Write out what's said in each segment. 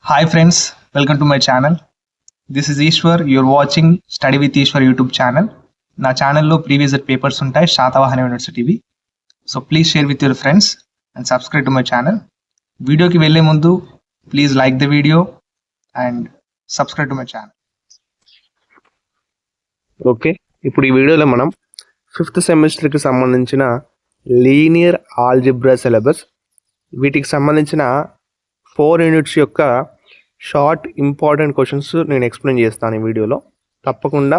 Hi friends, welcome to my channel. This is Ishwar. You're watching Study with Ishwar YouTube channel. నా ఛానల్లో previous papers ఉంటాయి శాతవాహన యూనివర్సిటీవి. So please share with your friends and subscribe to my channel. వీడియోకి వెళ్ళే ముందు please like the video and subscribe to my channel. Okay, ఇప్పుడు ఈ వీడియోలో మనం 5th సెమిస్టర్కి సంబంధించిన లీనియర్ ఆల్జిబ్రా సిలబస్, వీటికి సంబంధించిన 4 యూనిట్స్ యొక్క షార్ట్ ఇంపార్టెంట్ క్వశ్చన్స్ నేను ఎక్స్ప్లెయిన్ చేస్తాను ఈ వీడియోలో. తప్పకుండా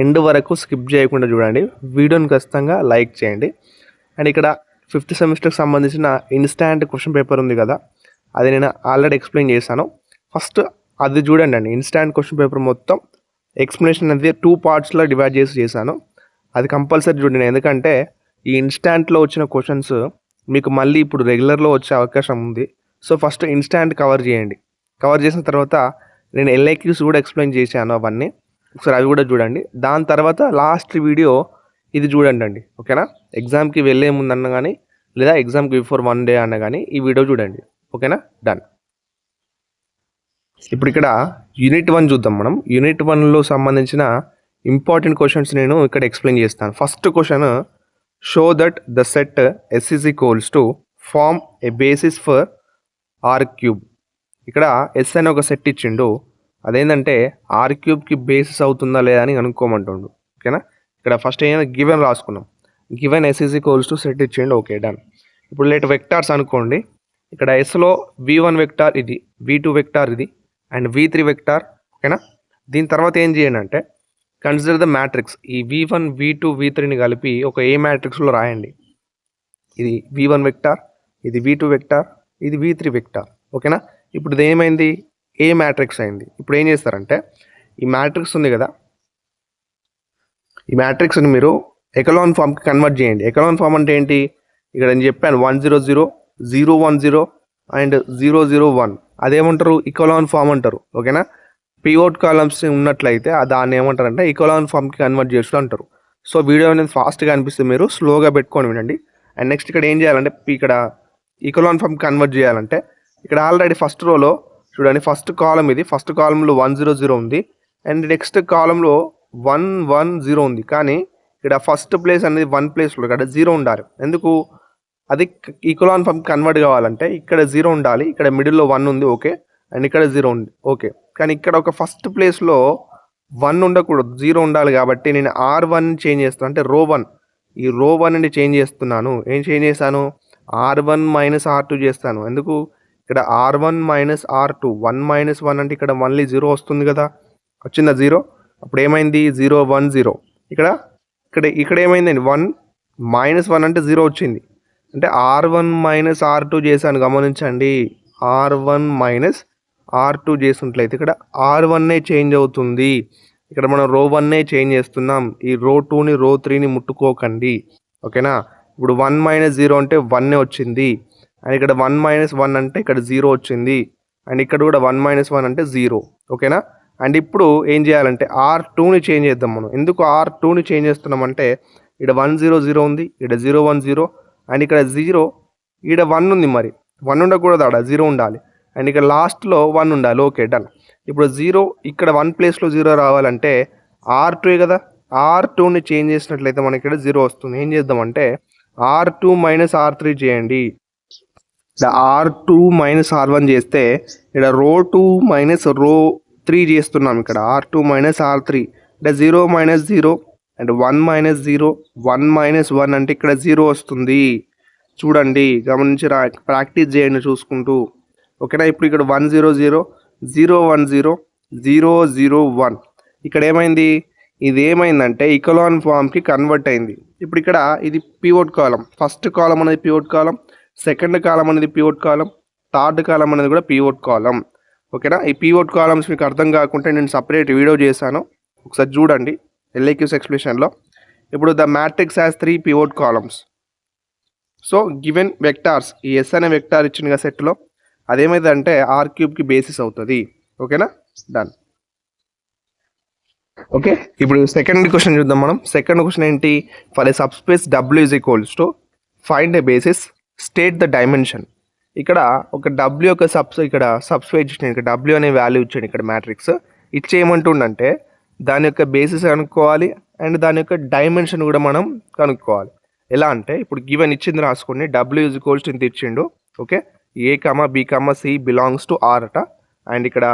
ఎండ్ వరకు స్కిప్ చేయకుండా చూడండి, వీడియోని ఖచ్చితంగా లైక్ చేయండి. అండ్ ఇక్కడ 5th సెమిస్టర్కి సంబంధించిన ఇన్స్టాంట్ క్వశ్చన్ పేపర్ ఉంది కదా, అది నేను ఆల్రెడీ ఎక్స్ప్లెయిన్ చేశాను. ఫస్ట్ అది చూడండి అండి. ఇన్స్టాంట్ క్వశ్చన్ పేపర్ మొత్తం ఎక్స్ప్లెనేషన్ అనేది 2 పార్ట్స్లో డివైడ్ చేశాను. అది కంపల్సరీ చూడండి, ఎందుకంటే ఈ ఇన్స్టాంట్లో వచ్చిన క్వశ్చన్స్ మీకు మళ్ళీ ఇప్పుడు రెగ్యులర్లో వచ్చే అవకాశం ఉంది. సో ఫస్ట్ ఇన్స్టాంట్ కవర్ చేయండి. కవర్ చేసిన తర్వాత నేను ఎల్ఐక్యూస్ కూడా ఎక్స్ప్లెయిన్ చేశాను, అవన్నీ ఒకసారి అవి కూడా చూడండి. దాని తర్వాత లాస్ట్ వీడియో ఇది చూడండి అండి, ఓకేనా. ఎగ్జామ్కి వెళ్ళే ముందు అన్న కానీ లేదా ఎగ్జామ్కి బిఫోర్ 1 డే అన్న కానీ ఈ వీడియో చూడండి, ఓకేనా. డన్. ఇప్పుడు ఇక్కడ యూనిట్ 1 చూద్దాం మనం. యూనిట్ 1లో సంబంధించిన ఇంపార్టెంట్ క్వశ్చన్స్ నేను ఇక్కడ ఎక్స్ప్లెయిన్ చేస్తాను. First question, show that the set S is equals to form a basis for R3. ఇక్కడ ఎస్ అనే ఒక సెట్ ఇచ్చిండు, అదేంటంటే R3కి బేసిస్ అవుతుందా లేదా అని కనుక్కోమంటుండు, ఓకేనా. ఇక్కడ ఫస్ట్ ఏమైనా గివెన్ రాసుకున్నాం. Given S is equals to set ఇచ్చిండు, ఓకే డన్. ఇప్పుడు లేట్ వెక్టార్స్ అనుకోండి. ఇక్కడ ఎస్లో V1 వెక్టార్ ఇది, V2 వెక్టార్ ఇది, అండ్ V3 వెక్టార్, ఓకేనా. దీని తర్వాత ఏం చేయండి అంటే కన్సిడర్ ద మ్యాట్రిక్స్. ఈ V1 V2 V3ని కలిపి ఒక ఏ మ్యాట్రిక్స్లో రాయండి. ఇది V1 వెక్టార్, ఇది V2 వెక్టార్, ఇది V3 వెక్టార్, ఓకేనా. ఇప్పుడు ఇది ఏమైంది, ఏ మ్యాట్రిక్స్ అయింది. ఇప్పుడు ఏం చేస్తారంటే ఈ మ్యాట్రిక్స్ ఉంది కదా, ఈ మ్యాట్రిక్స్ని మీరు ఎకలాన్ ఫామ్కి కన్వర్ట్ చేయండి. ఎకలాన్ ఫామ్ అంటే ఏంటి, ఇక్కడ నేను చెప్పాను 1 0 0 0 1 0 అండ్ 0 0 1, అదేమంటారు ఎకలాన్ ఫామ్ అంటారు, ఓకేనా. పివోట్ కాలమ్స్ ఉన్నట్లయితే దాన్ని ఏమంటారంటే ఎకలాన్ ఫామ్కి కన్వర్ట్ చేస్తూ అంటారు. సో వీడియో అనేది ఫాస్ట్గా అనిపిస్తే మీరు స్లోగా పెట్టుకొని వినండి. అండ్ నెక్స్ట్ ఇక్కడ ఏం చేయాలంటే ఇక్కడ ఈక్వలాన్ ఫామ్ కన్వర్ట్ చేయాలంటే ఇక్కడ ఆల్రెడీ ఫస్ట్ రోలో చూడండి, ఫస్ట్ కాలం ఇది, ఫస్ట్ కాలంలో 1 0 0 ఉంది అండ్ నెక్స్ట్ కాలంలో 1 1 0 ఉంది. కానీ ఇక్కడ ఫస్ట్ ప్లేస్ అనేది 1 ప్లేస్లో ఇక్కడ 0 ఉండాలి. ఎందుకు, అది ఈక్వలాన్ ఫామ్ కన్వర్ట్ కావాలంటే ఇక్కడ 0 ఉండాలి, ఇక్కడ మిడిల్లో 1 ఉంది, ఓకే, అండ్ ఇక్కడ 0 ఉంది, ఓకే. కానీ ఇక్కడ ఒక ఫస్ట్ ప్లేస్లో 1 ఉండకూడదు, 0 ఉండాలి. కాబట్టి నేను R1 చేంజ్ చేస్తాను, అంటే రో 1, ఈ రో 1ని చేంజ్ చేస్తున్నాను. ఏం చేంజ్ చేస్తాను, R1 మైనస్ R2 చేస్తాను. ఎందుకు, ఇక్కడ R1 మైనస్ R2, 1 మైనస్ 1 అంటే ఇక్కడ మళ్ళీ 0 వస్తుంది కదా, వచ్చిందా 0. అప్పుడు ఏమైంది 0 1 0. ఇక్కడ ఏమైందండి 1 మైనస్ 1 అంటే 0 వచ్చింది. అంటే R1 మైనస్ R2 చేశాను, గమనించండి. R1 మైనస్ R2 చేసినట్లయితే ఇక్కడ R1ఏ చేంజ్ అవుతుంది. ఇక్కడ మనం రో 1నే చేంజ్ చేస్తున్నాం. ఈ రో 2ని రో 3ని ముట్టుకోకండి, ఓకేనా. ఇప్పుడు 1 మైనస్ 0 అంటే 1ఏ వచ్చింది, అండ్ ఇక్కడ 1 మైనస్ 1 అంటే ఇక్కడ 0 వచ్చింది, అండ్ ఇక్కడ కూడా 1 మైనస్ 1 అంటే 0, ఓకేనా. అండ్ ఇప్పుడు ఏం చేయాలంటే R2ని చేంజ్ చేద్దాం మనం. ఎందుకు R2ని చేంజ్ చేస్తున్నామంటే ఇక్కడ 1 0 0 ఉంది, ఇక్కడ 0 1 0, అండ్ ఇక్కడ 0, ఇక్కడ 1 ఉంది, మరి 1 ఉండకూడదు, ఆడ 0 ఉండాలి, అండ్ ఇక్కడ లాస్ట్లో 1 ఉండాలి, ఓకే డన్. ఇప్పుడు 0 ఇక్కడ 1 ప్లేస్లో 0 రావాలంటే R2 కదా, R2ని చేంజ్ చేసినట్లయితే మనకి ఇక్కడ 0 వస్తుంది. ఏం చేద్దామంటే R2 మైనస్ R3 చేయండి. R2 మైనస్ R1 చేస్తే ఇక్కడ రో 2 మైనస్ రో 3 చేస్తున్నాం. ఇక్కడ R2 మైనస్ R3 అంటే 0 మైనస్ 0 అండ్ 1 మైనస్ 0, 1 మైనస్ 1 అంటే ఇక్కడ 0 వస్తుంది. చూడండి, గమనించి ప్రాక్టీస్ చేయండి చూసుకుంటూ, ఓకేనా. ఇప్పుడు ఇక్కడ 1 0 0 0 1 0 0 0 1, ఇక్కడ ఏమైంది, ఇది ఏమైందంటే ఈక్వలాన్ ఫామ్కి కన్వర్ట్ అయింది. ఇప్పుడు ఇక్కడ ఇది పివోట్ కాలం, ఫస్ట్ కాలం అనేది పివోట్ కాలం, సెకండ్ కాలం అనేది పివోట్ కాలం, థర్డ్ కాలం అనేది కూడా పివోట్ కాలం, ఓకేనా. ఈ పివోట్ కాలమ్స్ మీకు అర్థం కాకుంటే నేను సపరేట్ వీడియో చేశాను, ఒకసారి చూడండి ఎల్ఐక్యూస్ ఎక్స్ప్లెనేషన్లో. ఇప్పుడు the matrix has 3 pivot columns. So given vectors, ఈ ఎస్ అనే వెక్టార్ ఇచ్చిన సెట్లో అదేమైందంటే R3కి బేసిస్ అవుతుంది, ఓకేనా డన్. ఓకే, ఇప్పుడు సెకండ్ క్వశ్చన్ చూద్దాం మనం. సెకండ్ క్వశ్చన్ ఏంటి, for a sub space W is equals to find a basis, state the dimension. ఇక్కడ ఒక డబ్ల్యూ యొక్క ఇక్కడ సబ్స్క్రైబ్ చేసిన ఇక్కడ డబ్ల్యూ అనే వాల్యూ ఇచ్చాడు ఇక్కడ మ్యాట్రిక్స్ ఇచ్చేయమంటుండంటే దాని యొక్క బేసిస్ కనుక్కోవాలి అండ్ దాని యొక్క డైమెన్షన్ కూడా మనం కనుక్కోవాలి. ఎలా అంటే ఇప్పుడు గివెన్ ఇచ్చింది రాసుకోండి, డబ్ల్యూ ఈజ్ ఈక్వల్స్ టు ఇంత ఇచ్చిండు. Okay, A comma B comma C belongs to R అట. అండ్ ఇక్కడ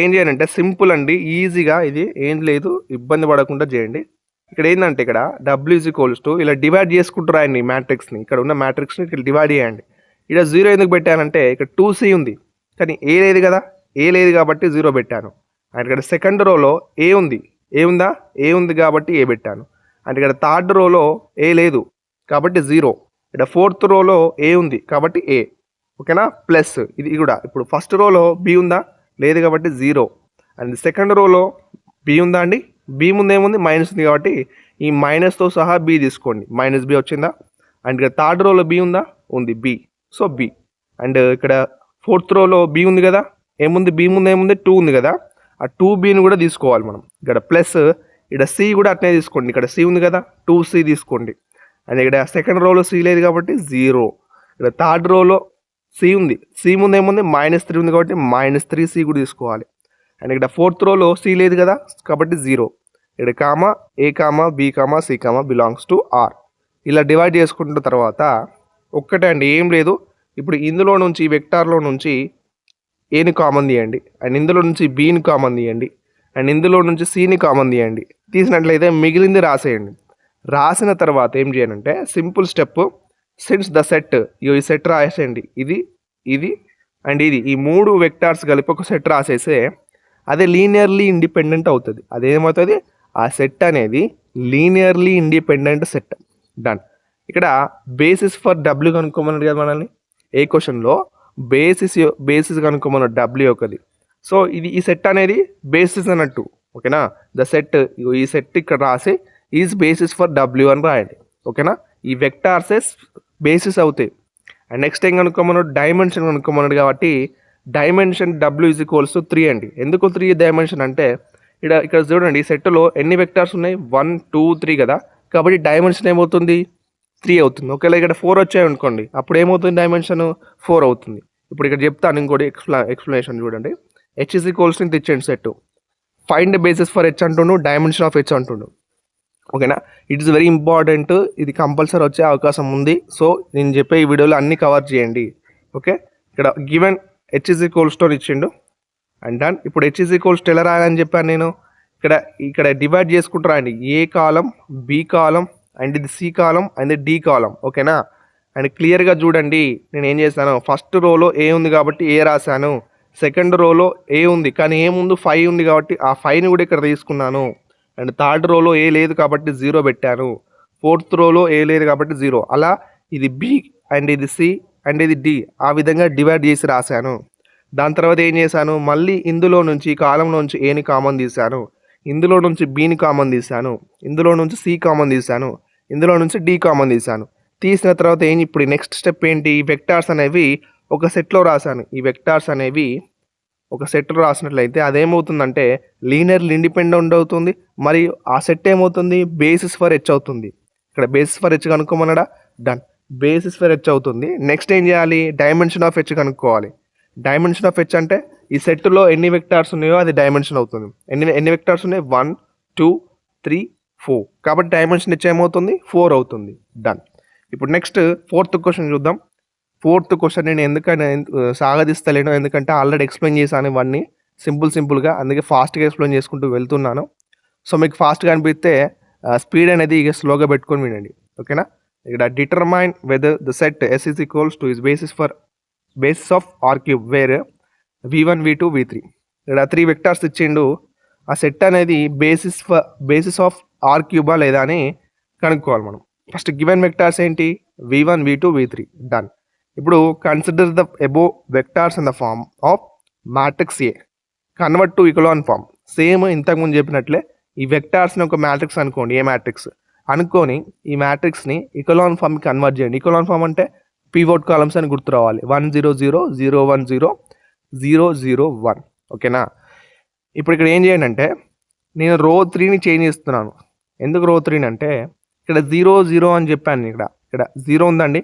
ఏం చేయాలంటే సింపుల్ అండి, ఈజీగా, ఇది ఏం లేదు, ఇబ్బంది పడకుండా చేయండి. ఇక్కడ ఏంటంటే ఇక్కడ డబ్ల్యూ ఈజ్ ఈక్వల్స్ టు ఇలా డివైడ్ చేసుకుంటూ రాయండి మ్యాట్రిక్స్ని, ఇక్కడ ఉన్న మ్యాట్రిక్స్ని ఇక్కడ డివైడ్ చేయండి. ఇక్కడ 0 ఎందుకు పెట్టానంటే ఇక్కడ 2C ఉంది కానీ ఏ లేదు కదా, ఏ లేదు కాబట్టి 0 పెట్టాను. అండ్ ఇక్కడ సెకండ్ రోలో ఏ ఉంది, ఏ ఉందా, ఏ ఉంది కాబట్టి ఏ పెట్టాను. అండ్ ఇక్కడ థర్డ్ రోలో ఏ లేదు కాబట్టి 0. ఇక్కడ ఫోర్త్ రోలో ఏ ఉంది కాబట్టి ఏ. ఓకేనా, ప్లస్ ఇది కూడా ఇప్పుడు ఫస్ట్ రోలో బి ఉందా, లేదు కాబట్టి 0. అండ్ సెకండ్ రోలో బి ఉందా అండి, బి ముందు ఏముంది, మైనస్ ఉంది కాబట్టి ఈ మైనస్తో సహా బి తీసుకోండి, మైనస్ బి వచ్చిందా. అండ్ ఇక్కడ థర్డ్ రోలో బి ఉందా, ఉంది, బి, సో బి. అండ్ ఇక్కడ ఫోర్త్ రోలో బి ఉంది కదా, ఏముంది, బి ముందు ఏముంది, 2 ఉంది కదా, ఆ 2Bని కూడా తీసుకోవాలి మనం. ఇక్కడ ప్లస్ ఇక్కడ సి కూడా అట్నే తీసుకోండి, ఇక్కడ సి ఉంది కదా, 2C తీసుకోండి. అండ్ ఇక్కడ సెకండ్ రోలో సి లేదు కాబట్టి 0. ఇక్కడ థర్డ్ రోలో సి ఉంది, సి ముందు ఏముంది, -3 ఉంది కాబట్టి -3C కూడా తీసుకోవాలి. అండ్ ఇక్కడ ఫోర్త్ రోలో సి లేదు కదా కాబట్టి 0. ఇక్కడ comma A comma B comma C comma belongs to R. ఇలా డివైడ్ చేసుకుంటున్న తర్వాత ఒక్కటే అండి, ఏం లేదు, ఇప్పుడు ఇందులో నుంచి వెక్టార్లో నుంచి ఏని కామన్ తీయండి, అండ్ ఇందులో నుంచి బిని కామన్ తీయండి, అండ్ ఇందులో నుంచి సిని కామన్ తీయండి. తీసినట్లయితే మిగిలింది రాసేయండి. రాసిన తర్వాత ఏం చేయాలంటే simple step, since the set, ఈ సెట్ రాసేయండి, ఇది ఇది అండ్ ఇది, ఈ 3 వెక్టార్స్ కలిపి ఒక సెట్ రాసేస్తే అదే లీనియర్లీ ఇండిపెండెంట్ అవుతుంది. అదేమవుతుంది, ఆ సెట్ అనేది లీనియర్లీ ఇండిపెండెంట్ సెట్. డన్. ఇక్కడ బేసిస్ ఫర్ డబ్ల్యూ కనుక్కోమన్నాడు కదా మనల్ని, ఏ క్వశ్చన్లో బేసిస్ కనుక్కోమన్నాడు డబ్ల్యూ ఒకది. సో ఇది ఈ సెట్ అనేది బేసిస్ అన్నట్టు. ఓకేనా, ద సెట్, ఈ సెట్ ఇక్కడ రాసి ఈజ్ బేసిస్ ఫర్ డబ్ల్యూ అని రాయండి. ఓకేనా, ఈ వెక్టార్సెస్ బేసిస్ అవుతాయి. అండ్ నెక్స్ట్ ఏం కనుక్కోమన్నాడు, డైమెన్షన్ కనుక్కోమన్నాడు కాబట్టి dimension W is equals to 3 అండి. ఎందుకు 3 డైమెన్షన్ అంటే ఇక్కడ చూడండి, ఈ సెట్లో ఎన్ని వెక్టార్స్ ఉన్నాయి, 1 2 3 కదా, కాబట్టి డైమెన్షన్ ఏమవుతుంది, 3 అవుతుంది. ఒకవేళ ఇక్కడ 4 వచ్చాయి అనుకోండి, అప్పుడు ఏమవుతుంది, డైమెన్షన్ 4 అవుతుంది. ఇప్పుడు ఇక్కడ చెప్తాను ఇంకోటి ఎక్స్ప్లెనేషన్ చూడండి. హెచ్ ఈజ్ ఈక్వల్స్ ఇంత ఇచ్చేయండి set, find basis for H అంటుండు, డైమెన్షన్ ఆఫ్ హెచ్ అంటుండు. ఓకేనా, ఇట్ ఈస్ వెరీ ఇంపార్టెంట్, ఇది కంపల్సరీ వచ్చే అవకాశం ఉంది. సో నేను చెప్పే ఈ వీడియోలో అన్ని కవర్ చేయండి. ఓకే, ఇక్కడ given H is equals to ఇచ్చిండు అండ్ డన్. ఇప్పుడు హెచ్ ఈజ్ ఈక్వల్స్ టు ఎలా రాయాలని చెప్పాను నేను, ఇక్కడ డివైడ్ చేసుకుంటూ రాయండి, ఏ కాలం బి కాలం అండ్ ఇది సి కాలం అండ్ డి కాలం. ఓకేనా, అండ్ క్లియర్గా చూడండి, నేను ఏం చేశాను, ఫస్ట్ రోలో ఏ ఉంది కాబట్టి ఏ రాశాను, సెకండ్ రోలో ఏ ఉంది కానీ ఏ ముందు 5 ఉంది కాబట్టి ఆ 5ని కూడా ఇక్కడ తీసుకున్నాను. అండ్ థర్డ్ రోలో ఏ లేదు కాబట్టి 0 పెట్టాను, ఫోర్త్ రోలో ఏ లేదు కాబట్టి 0. అలా ఇది బి అండ్ ఇది సి అండ్ ఇది డి, ఆ విధంగా డివైడ్ చేసి రాశాను. దాని తర్వాత ఏం చేశాను, మళ్ళీ ఇందులో నుంచి కాలం నుంచి ఏని కామన్ తీశాను, ఇందులో నుంచి బిని కామన్ తీశాను, ఇందులో నుంచి సి కామన్ తీశాను, ఇందులో నుంచి డి కామన్ తీశాను. తీసిన తర్వాత ఇప్పుడు నెక్స్ట్ స్టెప్ ఏంటి, ఈ వెక్టార్స్ అనేవి ఒక సెట్లో రాశాను. ఈ వెక్టార్స్ అనేవి ఒక సెట్లో రాసినట్లయితే అదేమవుతుందంటే లీనియర్లీ ఇండిపెండెంట్ అవుతుంది, మరియు ఆ సెట్ ఏమవుతుంది, బేసిస్ ఫర్ హెచ్ అవుతుంది. ఇక్కడ బేసిస్ ఫర్ హెచ్ కనుక్కోమన్నాడా, డన్, బేసిస్ ఫర్ హెచ్ అవుతుంది. నెక్స్ట్ ఏం చేయాలి, డైమెన్షన్ ఆఫ్ హెచ్ కనుక్కోవాలి. డైమెన్షన్ ఆఫ్ హెచ్ అంటే ఈ సెట్లో ఎన్ని వెక్టార్స్ ఉన్నాయో అది డైమెన్షన్ అవుతుంది. ఎన్ని వెక్టార్స్ ఉన్నాయి, 1 2 3 4, కాబట్టి డైమెన్షన్ హెచ్ ఏమవుతుంది, 4 అవుతుంది. డన్. ఇప్పుడు నెక్స్ట్ ఫోర్త్ క్వశ్చన్ చూద్దాం. ఫోర్త్ క్వశ్చన్ నేను ఎందుకని సాగదీస్తలేను, ఎందుకంటే ఆల్రెడీ ఎక్స్ప్లెయిన్ చేశాను ఇవన్నీ సింపుల్గా, అందుకే ఫాస్ట్గా ఎక్స్ప్లెయిన్ చేసుకుంటూ వెళ్తున్నాను. సో మీకు ఫాస్ట్గా అనిపిస్తే స్పీడ్ అనేది ఇక స్లోగా పెట్టుకొని వినండి. ఓకేనా, ఇక్కడ determine whether the set S is equals to is basis of R cube where v1 v2 v3. ఇక్కడ 3 వెక్టార్స్ ఇచ్చిండు, ఆ సెట్ అనేది బేసిస్ ఆఫ్ ఆర్ క్యూబా లేదా అని కనుక్కోవాలి మనం. ఫస్ట్ గివెన్ వెక్టార్స్ ఏంటి, v1 v2 v3. డన్. ఇప్పుడు consider the above vectors in the form of matrix A, convert to echelon form. Same ఇంతకుముందు చెప్పినట్లే ఈ వెక్టార్స్ని ఒక మ్యాట్రిక్స్ అనుకోండి, ఏ మ్యాట్రిక్స్ అనుకొని ఈ మ్యాట్రిక్స్ని ఇకలాన్ ఫామ్కి కన్వర్ట్ చేయండి. ఇకలాన్ ఫామ్ అంటే పివోట్ కాలమ్స్ అని గుర్తు రావాలి, 1 0 0 0 1 0 0 0 1. ఓకేనా, ఇప్పుడు ఇక్కడ ఏం చేయండి అంటే నేను రో 3ని చేంజ్ చేస్తున్నాను. ఎందుకు రో 3 అంటే ఇక్కడ 0 0 అని చెప్పాను, ఇక్కడ 0 ఉందండి,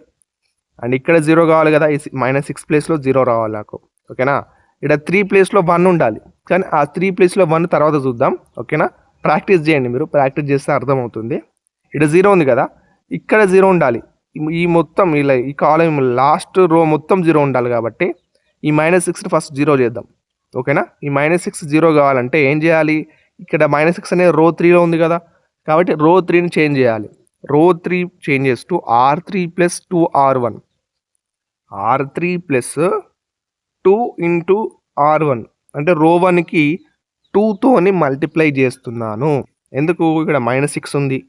అండ్ ఇక్కడ 0 కావాలి కదా, ఈ -6 ప్లేస్లో 0 రావాలి నాకు. ఓకేనా, ఇక్కడ 3 ప్లేస్లో 1 ఉండాలి, కానీ ఆ 3 ప్లేస్లో 1 తర్వాత చూద్దాం. ఓకేనా, ప్రాక్టీస్ చేయండి, మీరు ప్రాక్టీస్ చేస్తే అర్థమవుతుంది. ఇక్కడ 0 ఉంది కదా, ఇక్కడ 0 ఉండాలి. ఈ మొత్తం ఇలా ఈ కాలం లాస్ట్ రో మొత్తం 0 ఉండాలి కాబట్టి ఈ -6 ఫస్ట్ 0 చేద్దాం. ఓకేనా, ఈ -6 0 కావాలంటే ఏం చేయాలి, ఇక్కడ -6 అనేది రో 3లో ఉంది కదా, కాబట్టి రో 3ని చేంజ్ చేయాలి. రో 3 changes to R3 + 2R1, R3 + 2 × R1 అంటే రో 1కి 2తోని మల్టిప్లై చేస్తున్నాను. ఎందుకు, ఇక్కడ -6 ఉంది,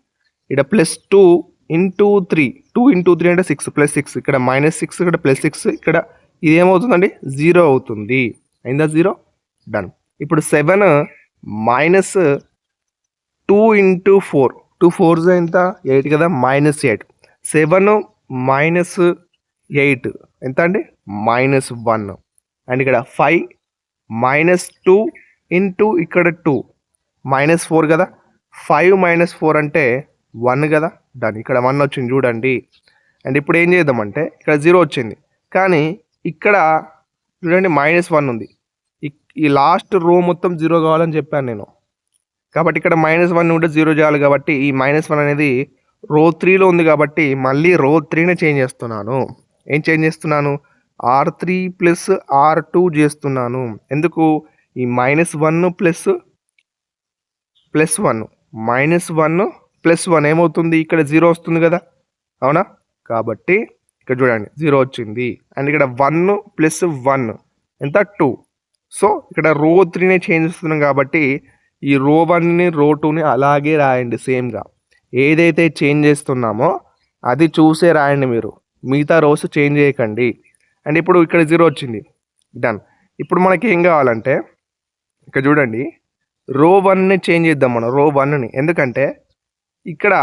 ఇక్కడ +2 × 3, 2 × 3 అంటే 6 +6, ఇక్కడ -6, ఇక్కడ +6, ఇక్కడ ఇది ఏమవుతుందండి 0 అవుతుంది. అయిందా 0? డన్. ఇప్పుడు 7 - 2 × 4, 2 4s ఎంత 8 కదా, -8. 7 - 8 ఎంత అండి, -1. అండ్ ఇక్కడ 5 - 2 × ఇక్కడ 2 -4 కదా, 5 - 4 అంటే 1 కదా, డన్. ఇక్కడ 1 వచ్చింది చూడండి. అండ్ ఇప్పుడు ఏం చేద్దామంటే ఇక్కడ 0 వచ్చింది, కానీ ఇక్కడ చూడండి -1 ఉంది. ఈ లాస్ట్ రో మొత్తం 0 కావాలని చెప్పాను నేను, కాబట్టి ఇక్కడ -1 ఉంటే 0 చేయాలి. కాబట్టి ఈ -1 అనేది రో 3లో ఉంది కాబట్టి మళ్ళీ రో 3ని చేంజ్ చేస్తున్నాను. ఏం చేంజ్ చేస్తున్నాను, R3 + R2 చేస్తున్నాను. ఎందుకు, ఈ -1 + 1 -1 ఏమవుతుంది, ఇక్కడ 0 వస్తుంది కదా, అవునా, కాబట్టి ఇక్కడ చూడండి 0 వచ్చింది. అండ్ ఇక్కడ 1 + 1 ఎంత 2. సో ఇక్కడ రో 3ని చేంజ్ చేస్తున్నాం కాబట్టి ఈ రో 1ని రో 2ని అలాగే రాయండి సేమ్గా. ఏదైతే చేంజ్ చేస్తున్నామో అది చూసే రాయండి మీరు, మిగతా రోస్ చేంజ్ చేయకండి. అండ్ ఇప్పుడు ఇక్కడ 0 వచ్చింది, డన్. ఇప్పుడు మనకి ఏం కావాలంటే ఇక్కడ చూడండి రో 1ని చేంజ్ చేద్దాం మనం, రో 1ని. ఎందుకంటే ఇక్కడ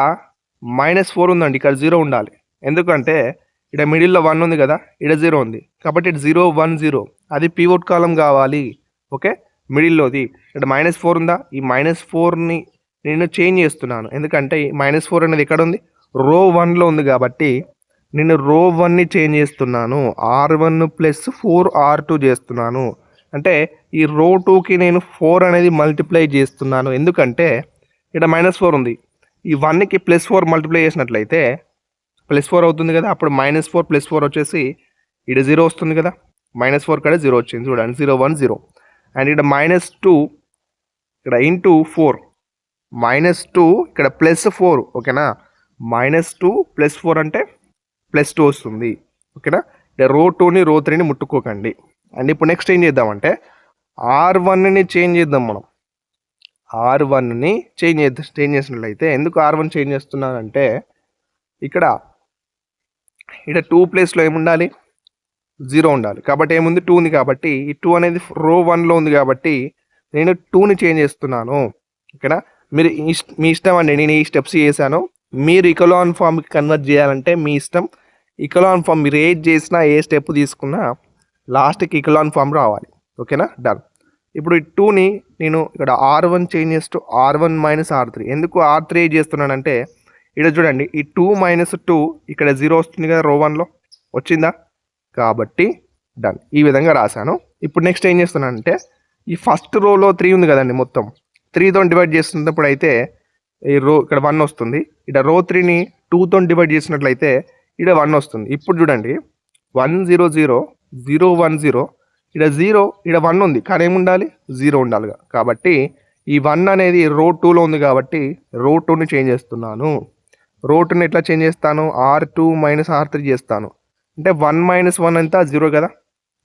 -4 ఉందండి, ఇక్కడ 0 ఉండాలి. ఎందుకంటే ఇక్కడ మిడిల్లో 1 ఉంది కదా, ఇక్కడ 0 ఉంది, కాబట్టి 0 1 0 అది పివోట్ కాలం కావాలి. ఓకే, మిడిల్లోది ఇక్కడ -4 ఉందా, ఈ -4ని నేను చేంజ్ చేస్తున్నాను. ఎందుకంటే ఈ -4 అనేది ఎక్కడ ఉంది, రో 1లో ఉంది కాబట్టి నేను రో 1ని చేంజ్ చేస్తున్నాను. R1 + 4R2 చేస్తున్నాను. అంటే ఈ రో 2కి నేను 4 అనేది మల్టిప్లై చేస్తున్నాను. ఎందుకంటే ఇక్కడ -4 ఉంది, ఈ 1కి +4 మల్టిప్లై చేసినట్లయితే +4 అవుతుంది కదా, అప్పుడు -4 + 4 వచ్చేసి ఇక్కడ 0 వస్తుంది కదా, -4 కాడ 0 వచ్చింది చూడండి, 0 1 0. అండ్ ఇక్కడ -2 ఇక్కడ × 4, -2 ఇక్కడ +4. ఓకేనా, -2 + 4 అంటే +2 వస్తుంది. ఓకేనా, ఇక్కడ రో 2ని రో 3ని ముట్టుకోకండి. అండ్ ఇప్పుడు నెక్స్ట్ ఏం చేద్దామంటే R1ని చేంజ్ చేద్దాం మనం. R1ని చేంజ్ చేసినట్లయితే, ఎందుకు R1 చేంజ్ చేస్తున్నానంటే ఇక్కడ 2 ప్లేస్లో ఏముండాలి, 0 ఉండాలి. కాబట్టి ఏముంది 2 ఉంది, కాబట్టి ఈ 2 అనేది రో 1లో ఉంది కాబట్టి నేను 2ని చేంజ్ చేస్తున్నాను. ఓకేనా, మీరు మీ ఇష్టం అండి, నేను ఈ స్టెప్స్ చేశాను. మీరు ఇకలాన్ ఫామ్కి కన్వర్ట్ చేయాలంటే మీ ఇష్టం. ఇకలాన్ ఫామ్ మీరు ఏది చేసినా, ఏ స్టెప్ తీసుకున్నా లాస్ట్కి ఇకలాన్ ఫామ్ రావాలి. ఓకేనా, డన్. ఇప్పుడు ఈ 2ని నేను ఇక్కడ R1 చేంజ్ చేస్తూ R1 - R3. ఎందుకు R3 చేస్తున్నానంటే ఇక్కడ చూడండి ఈ 2 - 2 ఇక్కడ 0 వస్తుంది కదా, రో 1లో వచ్చిందా, కాబట్టి డన్. ఈ విధంగా రాశాను. ఇప్పుడు నెక్స్ట్ ఏం చేస్తున్నానంటే ఈ ఫస్ట్ రోలో 3 ఉంది కదండి, మొత్తం 3తో డివైడ్ చేస్తున్నప్పుడు అయితే ఈ రో ఇక్కడ 1 వస్తుంది. ఇక్కడ రో 3ని 2తో డివైడ్ చేసినట్లయితే ఇక్కడ 1 వస్తుంది. ఇప్పుడు చూడండి 1 0 0 0 1 0, ఇక్కడ 0 ఇక్కడ 1 ఉంది, కానీ ఏముండాలి 0 ఉండాలి. కాబట్టి ఈ 1 అనేది రో 2లో ఉంది కాబట్టి రో 2ని చేంజ్ చేస్తున్నాను. రో 2ని ఎట్లా చేంజ్ చేస్తాను, R2 - R3 చేస్తాను. అంటే 1 - 1 ఎంత 0 కదా,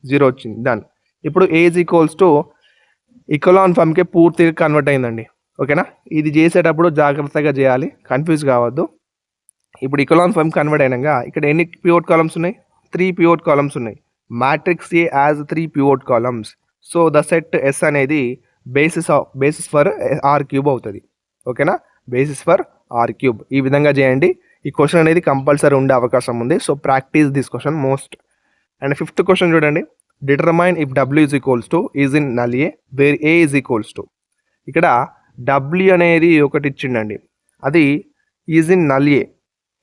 0 వచ్చింది, డన్. ఇప్పుడు A = ఇకలాన్ ఫామ్కి పూర్తిగా కన్వర్ట్ అయిందండి. ఓకేనా, ఇది చేసేటప్పుడు జాగ్రత్తగా చేయాలి, కన్ఫ్యూజ్ కావద్దు. ఇప్పుడు ఇకలాన్ ఫామ్ కన్వర్ట్ అయినాక ఇక్కడ ఎన్ని పివోట్ కాలమ్స్ ఉన్నాయి, 3 పివోట్ కాలమ్స్ ఉన్నాయి. Matrix A as 3 pivot columns. So the set S అనేది బేసిస్ ఫర్ R³ అవుతుంది. ఓకేనా, బేసిస్ ఫర్ R³. ఈ విధంగా చేయండి. ఈ క్వశ్చన్ అనేది కంపల్సరీ ఉండే అవకాశం ఉంది. So practise this question most. And 5th question చూడండి, determine if W is in null A where A = ఇక్కడ W అనేది ఒకటి ఇచ్చిండండి, అది ఈజ్ ఇన్ నల్ A.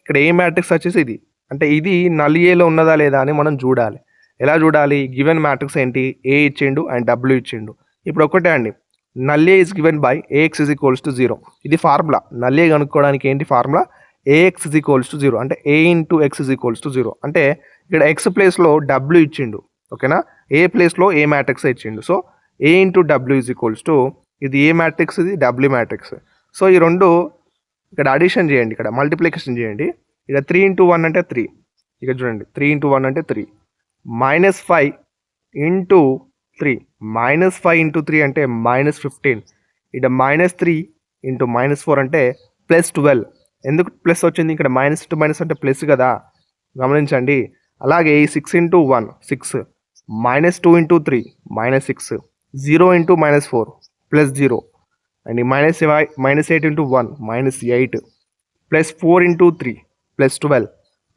ఇక్కడ ఏ మ్యాట్రిక్స్ వచ్చేసి ఇది, అంటే ఇది నల్ ఏలో ఉన్నదా లేదా అని మనం చూడాలి. ఎలా చూడాలి? గివెన్ మ్యాట్రిక్స్ ఏంటి? ఏ ఇచ్చిండు అండ్ డబ్ల్యూ ఇచ్చిండు. ఇప్పుడు ఒకటే అండి, null A is given by AX is equals to 0. ఇది ఫార్ములా. నల్ ఏ కనుక్కోవడానికి ఏంటి formula? AX is equals to 0 అంటే A into X is equals to 0. అంటే ఇక్కడ ఎక్స్ ప్లేస్లో డబ్ల్యూ ఇచ్చిండు, ఓకేనా? ఏ ప్లేస్లో ఏ మ్యాట్రిక్స్ ఇచ్చిండు. So A into W is equals to, ఇది ఏ మ్యాట్రిక్స్, ఇది డబ్ల్యూ మ్యాట్రిక్స్. సో ఈ రెండు ఇక్కడ అడిషన్ చేయండి, ఇక్కడ మల్టిప్లికేషన్ చేయండి. ఇక్కడ 3 ఇంటూ 1 అంటే 3. ఇక్కడ చూడండి 3 ఇంటూ 1 అంటే 3. -5 ఇంటూ 3, -5 ఇంటూ 3 అంటే -15. ఇక్కడ -3 ఇంటూ -4 అంటే +12. ఎందుకు ప్లస్ వచ్చింది? ఇక్కడ మైనస్ టు మైనస్ అంటే ప్లస్ కదా, గమనించండి. అలాగే 6 into 1 6, -2 into 3 -6, 0 into -4 +0, and -8 into 1 -8, +4 into 3 +12,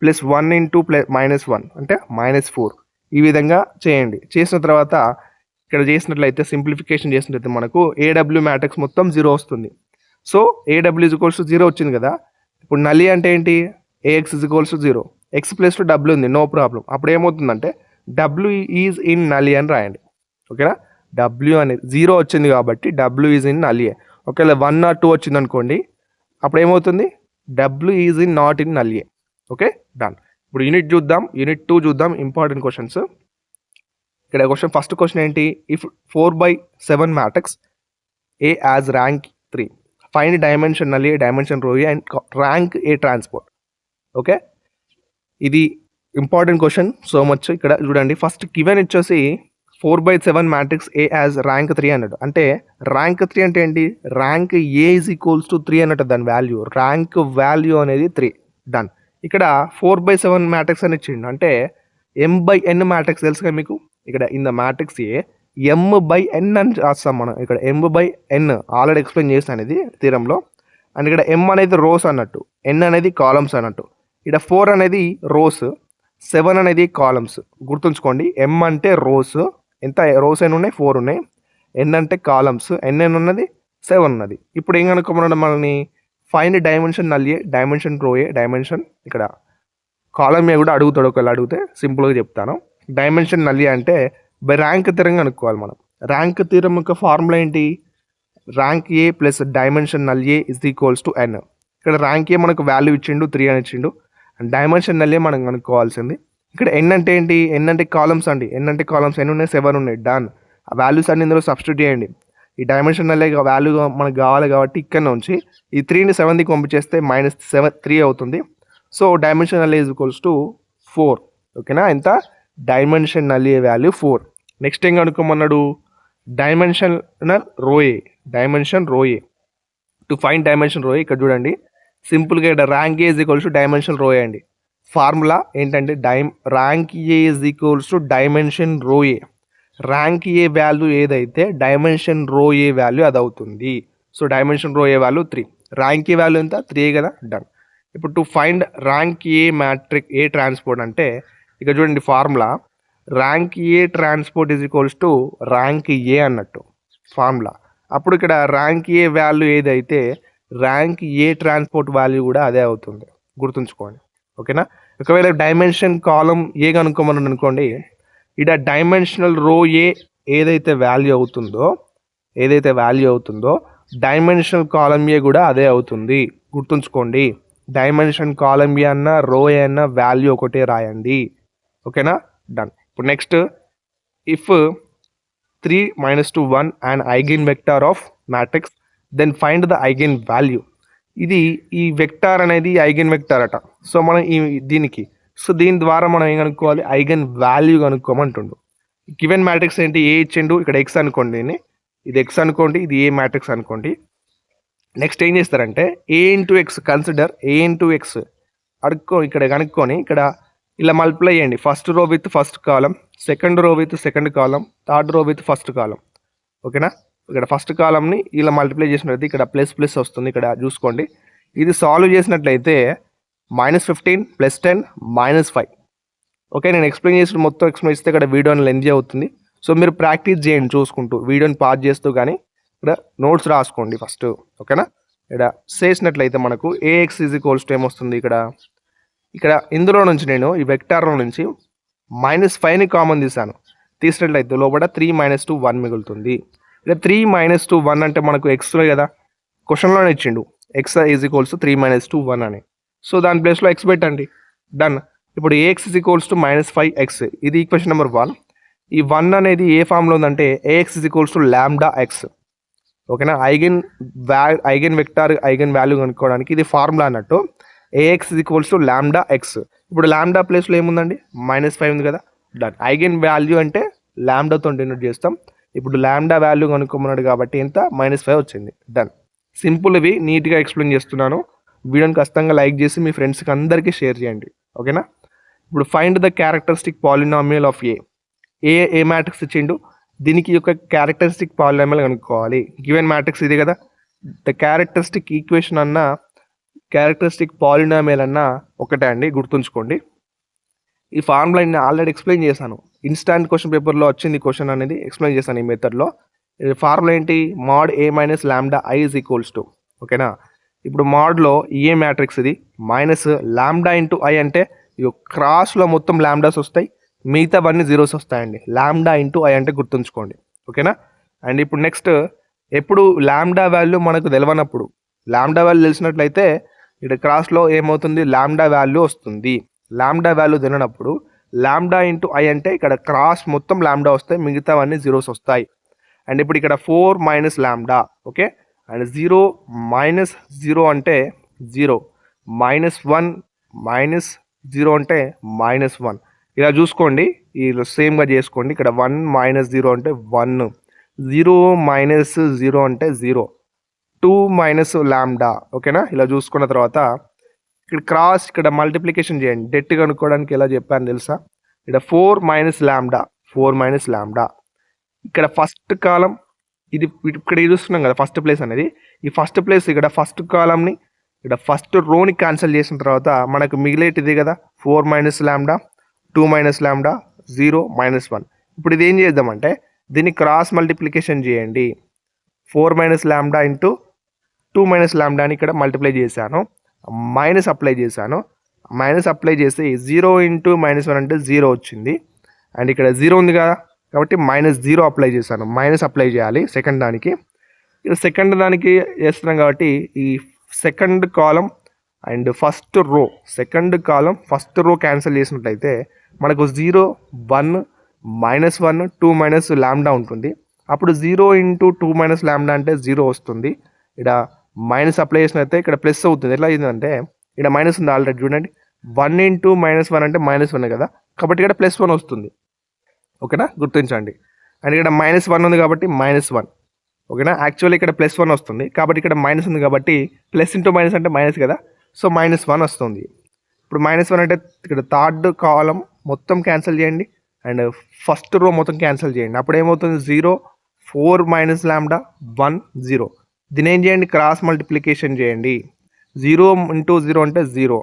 +1 into -1 అంటే -4. ఈ విధంగా చేయండి. చేసిన తర్వాత ఇక్కడ చేసినట్లయితే సింప్లిఫికేషన్ చేసినట్లయితే మనకు ఏడబ్ల్యూ మ్యాట్రిక్స్ మొత్తం 0 వస్తుంది. So AW is equals to 0 వచ్చింది కదా. ఇప్పుడు నల్ అంటే ఏంటి? AX is equals to 0, X plus two W ఉంది, నో ప్రాబ్లం. అప్పుడు ఏమవుతుందంటే డబ్ల్యూ ఈజ్ ఇన్ నల్ అని రాయండి, ఓకేనా? డబ్ల్యూ అనేది 0 వచ్చింది కాబట్టి డబ్ల్యూ ఈజ్ ఇన్ నల్. ఒకవేళ 1 or 2 వచ్చింది అనుకోండి, అప్పుడు ఏమవుతుంది? W is in not in null. Okay, done. ఇప్పుడు యూనిట్ 2 చూద్దాం. Important questions. ఇక్కడ క్వశ్చన్, ఫస్ట్ క్వశ్చన్ ఏంటి? If 4/7 matrix A has rank 3, find dimension null A, dimension row A and rank A transport. Okay, ఇది important question so much. ఇక్కడ చూడండి, first given వచ్చేసి 4/7 matrix A has rank 3 అన్నట్టు. అంటే rank 3 అంటే ఏంటి? Rank A is equals to 3 అన్నట్టు దాని వాల్యూ. ర్యాంక్ వాల్యూ అనేది 3. డన్. ఇక్కడ 4/7 మ్యాట్రిక్స్ అని ఇచ్చిండు, అంటే m/n మ్యాట్రిక్స్ తెలుసు కదా మీకు. ఇక్కడ in the matrix A m/n అని రాస్తాం మనం. ఇక్కడ m/n ఆల్రెడీ ఎక్స్ప్లెయిన్ చేస్తాను ఇది థీరంలో. అండ్ ఇక్కడ m అనేది రోస్ అన్నట్టు, n అనేది కాలమ్స్ అన్నట్టు. ఇక్కడ 4 అనేది రోస్, 7 అనేది కాలమ్స్. గుర్తుంచుకోండి, m అంటే రోస్, ఎంత రోస్ ఎన్ని ఉన్నాయి? 4 ఉన్నాయి. n అంటే కాలమ్స్, n ఉన్నది 7 ఉన్నది. ఇప్పుడు ఏం కనుక్కోమన్నాడు మనల్ని? Find dimension null A, dimension row A, dimension, ఇక్కడ కాలమ్ ఏ కూడా అడుగుతాడు. ఒకవేళ అడిగితే సింపుల్గా చెప్తాను. డైమెన్షన్ నల్ ఏ అంటే బై ర్యాంక్ థీరం కనుక్కోవాలి మనం. ర్యాంక్ థీరం యొక్క ఫార్ములా ఏంటి? Rank A plus dimension null A is equals to n. ఇక్కడ ర్యాంక్ ఏ మనకు వాల్యూ ఇచ్చిండు, 3 అని ఇచ్చిండు. అండ్ డైమెన్షన్ నల్ ఏ మనం కనుక్కోవాల్సింది. ఇక్కడ n అంటే ఏంటి? n అంటే కాలమ్స్ అండి. n అంటే కాలమ్స్ ఎన్ని ఉన్నాయి? 7 ఉన్నాయి. డన్. ఆ వాల్యూస్ అన్ని ఇందులో సబ్స్టిట్యూట్ చేయండి. ఈ డైమెన్షన్ నల్ ఏ వాల్యూ మనకు కావాలి కాబట్టి ఇక్కడ నుంచి ఈ 3ని 7కి పంపించేస్తే -3 అవుతుంది. So dimension null A is equals to 4. ఓకేనా? ఎంత? డైమెన్షన్ నల్ ఏ వాల్యూ 4. నెక్స్ట్ ఏం కనుక్కోమన్నాడు? డైమెన్షనల్ రో ఏ, dimension row A. To find dimension row ఏ, ఇక్కడ చూడండి సింపుల్గా ఇక్కడ rank A is equals to dimension row A అండి. ఫార్ములా ఏంటంటే rank A is equals to dimension row A. Rank A value ఏదైతే dimension row A value అది అవుతుంది. So dimension row A value 3, rank A value ఎంత? 3 కదా. Done. ఇప్పుడు to find rank A matrix A transport అంటే ఇక్కడ చూడండి formula, rank A transport is equals to rank A అన్నట్టు ఫార్ములా. అప్పుడు ఇక్కడ ర్యాంక్ ఏ వాల్యూ ఏదైతే ర్యాంక్ ఏ ట్రాన్స్పోర్ట్ వాల్యూ కూడా అదే అవుతుంది, గుర్తుంచుకోండి. ఓకేనా? ఒకవేళ డైమెన్షన్ కాలం ఏ కనుక్కోమని అనుకోండి, ఇక్కడ డైమెన్షనల్ రో ఏ ఏదైతే వాల్యూ అవుతుందో డైమెన్షనల్ కాలం ఏ కూడా అదే అవుతుంది, గుర్తుంచుకోండి. డైమెన్షన్ కాలం ఏ అన్న రో ఏ అన్న వాల్యూ ఒకటే రాయండి. ఓకేనా? డన్. ఇప్పుడు next, if 3 - 2 1 and eigen vector of matrix then find the eigen value. ఇది ఈ వెక్టార్ అనేది ఐగెన్ వెక్టార్ అట. సో మనం దీనికి దీని ద్వారా మనం ఏం కనుక్కోవాలి? ఐగెన్ వాల్యూ కనుక్కోమంటుండు. గివెన్ మ్యాట్రిక్స్ ఏంటి? ఏ ఇచ్చిండు, ఇక్కడ ఎక్స్ అనుకోండి, ఇది ఎక్స్ అనుకోండి, ఇది ఏ మ్యాట్రిక్స్ అనుకోండి. నెక్స్ట్ ఏం చేస్తారంటే A into X, consider A into X ఇక్కడ కనుక్కొని ఇక్కడ ఇలా మల్టిప్లై చేయండి. First row with first column, second row with second column, third row with first column. ఓకేనా? ఇక్కడ ఫస్ట్ కాలంని ఇలా మల్టిప్లై చేసినట్లయితే ఇక్కడ ప్లస్ వస్తుంది, ఇక్కడ చూసుకోండి. ఇది సాల్వ్ చేసినట్లయితే -15 + 10 -5. ఓకే, నేను ఎక్స్ప్లెయిన్ చేసిన మొత్తం ఎక్స్ప్లెయిన్ చేస్తే ఇక్కడ వీడియోని లెంతీ అవుతుంది. సో మీరు ప్రాక్టీస్ చేయండి చూసుకుంటూ, వీడియోని పాజ్ చేస్తూ కానీ ఇక్కడ నోట్స్ రాసుకోండి ఫస్ట్. ఓకేనా? ఇక్కడ చేసినట్లయితే మనకు ఏఎక్స్ ఈజ్ ఈక్వల్స్ టు ఏమొస్తుంది? ఇక్కడ ఇక్కడ ఇందులో నుంచి నేను ఈ వెక్టార్లో నుంచి -5ని కామన్ తీసినట్లయితే లోపల 3 - 2 1 మిగులుతుంది. ఇక్కడ 3 - 2 1 అంటే మనకు ఎక్స్లో కదా, క్వశ్చన్లోనే ఇచ్చిండు x = 3 - 2 1 అని. సో దాని ప్లేస్లో x పెట్టండి, డన్. ఇప్పుడు ax = -5x, ఇది ఈక్వేషన్ నెంబర్ 1. ఈ 1 అనేది ఏ ఫామ్లో ఉందంటే ax = λx. ఓకేనా, ఐగెన్ వెక్టార్ ఐగెన్ వాల్యూ కనుక్కోవడానికి ఇది ఫార్ములా అన్నట్టు. ax = λx. ఇప్పుడు లాంబ్డా ప్లేస్లో ఏముందండి, -5 ఉంది కదా, డన్. ఐగెన్ వాల్యూ అంటే లాంబ్డాతో డినోట్ చేస్తాం. ఇప్పుడు లాంబ్డా వాల్యూ కనుక్కోమన్నాడు కాబట్టి ఎంత, -5 వచ్చింది, డన్. సింపుల్, ఇవి నీట్గా ఎక్స్ప్లెయిన్ చేస్తున్నాను. వీడియోని ఖచ్చితంగా లైక్ చేసి మీ ఫ్రెండ్స్కి అందరికీ షేర్ చేయండి. ఓకేనా. ఇప్పుడు find the characteristic polynomial of A matrix ఇచ్చిండు, దీనికి యొక్క క్యారెక్టరిస్టిక్ పాలినామియల్ కనుక్కోవాలి. గివెన్ మ్యాట్రిక్స్ ఇది కదా, ద క్యారెక్టరిస్టిక్ ఈక్వేషన్ అన్న క్యారెక్టరిస్టిక్ పాలినామియల్ అన్న ఒకటే అండి, గుర్తుంచుకోండి. ఈ ఫార్ములా నేను ఆల్రెడీ ఎక్స్ప్లెయిన్ చేశాను, ఇన్స్టాంట్ క్వశ్చన్ పేపర్లో వచ్చింది క్వశ్చన్ అనేది ఎక్స్ప్లెయిన్ చేశాను ఈ మెథడ్లో. ఫార్ములా ఏంటి, mod a - λi = ఓకేనా. ఇప్పుడు మోడ్లో ఏ మ్యాట్రిక్స్ ఇది -λ × i అంటే ఇక క్రాస్లో మొత్తం లాంబ్డాస్ వస్తాయి, మిగతావన్నీ జీరోస్ వస్తాయండి. λ × i అంటే గుర్తుంచుకోండి. ఓకేనా. అండ్ ఇప్పుడు నెక్స్ట్, ఎప్పుడు లాంబ్డా వాల్యూ మనకు తెలియనప్పుడు, లాంబ్డా వాల్యూ తెలిసినట్లయితే ఇక్కడ క్రాస్లో ఏమవుతుంది, లాంబ్డా వాల్యూ వస్తుంది. లాంబ్డా వాల్యూ తెలియనప్పుడు λ × i అంటే ఇక్కడ క్రాస్ మొత్తం లాంబ్డా వస్తాయి, మిగతావన్నీ జీరోస్ వస్తాయి. అండ్ ఇప్పుడు ఇక్కడ 4 - λ, ఓకే. అండ్ 0 - 0 అంటే 0, -1 - 0 అంటే -1. ఇలా చూసుకోండి, ఇలా సేమ్గా చేసుకోండి. ఇక్కడ 1 - 0 అంటే 1, 0 - 0 అంటే 0, 2 - λ. ఓకేనా. ఇలా చూసుకున్న తర్వాత ఇక్కడ క్రాస్, ఇక్కడ మల్టిప్లికేషన్ చేయండి. డెట్ కనుక్కోవడానికి ఎలా చెప్పాను తెలుసా, ఇక్కడ 4 - λ, 4 - λ. ఇక్కడ ఫస్ట్ కాలం ఇది, ఇక్కడ చూస్తున్నాం కదా ఫస్ట్ ప్లేస్ అనేది, ఈ ఫస్ట్ ప్లేస్ ఇక్కడ ఫస్ట్ కాలంని ఇక్కడ ఫస్ట్ రోని క్యాన్సిల్ చేసిన తర్వాత మనకు మిగిలేటి ఇదే కదా, 4 - λ, 2 - λ, 0 - 1. ఇప్పుడు ఇది ఏం చేద్దామంటే దీన్ని క్రాస్ మల్టిప్లికేషన్ చేయండి. 4 - λ × 2 - λ అని ఇక్కడ మల్టిప్లై చేశాను, మైనస్ అప్లై చేశాను. మైనస్ అప్లై చేస్తే 0 × -1 అంటే 0 వచ్చింది. అండ్ ఇక్కడ 0 ఉంది కదా కాబట్టి -0 అప్లై చేశాను, మైనస్ అప్లై చేయాలి సెకండ్ దానికి. ఇక్కడ సెకండ్ దానికి చేస్తున్నాం కాబట్టి ఈ second column and first row, second column first row cancel చేసినట్లయితే మనకు 0 1 -1 2 - λ ఉంటుంది. అప్పుడు 0 × 2 - λ అంటే 0 వస్తుంది. ఇక్కడ మైనస్ అప్లై చేసినట్లయితే ఇక్కడ ప్లస్ అవుతుంది. ఎట్లా అయిందంటే ఇక్కడ మైనస్ ఉంది ఆల్రెడీ, చూడండి 1 × -1 అంటే -1 కదా, కాబట్టి ఇక్కడ +1 వస్తుంది. ఓకేనా, గుర్తించండి. అండ్ ఇక్కడ -1 ఉంది కాబట్టి -1. ఓకేనా, యాక్చువల్లీ ఇక్కడ +1 వస్తుంది కాబట్టి ఇక్కడ మైనస్ ఉంది కాబట్టి ప్లస్ ఇంటూ మైనస్ అంటే మైనస్ కదా, సో -1 వస్తుంది. ఇప్పుడు -1 అంటే ఇక్కడ థర్డ్ కాలం మొత్తం క్యాన్సిల్ చేయండి అండ్ ఫస్ట్ రో మొత్తం క్యాన్సిల్ చేయండి. అప్పుడు ఏమవుతుంది, 0 4 - λ 1 0. దీని ఏం చేయండి, క్రాస్ మల్టిప్లికేషన్ చేయండి. 0 × 0 అంటే 0,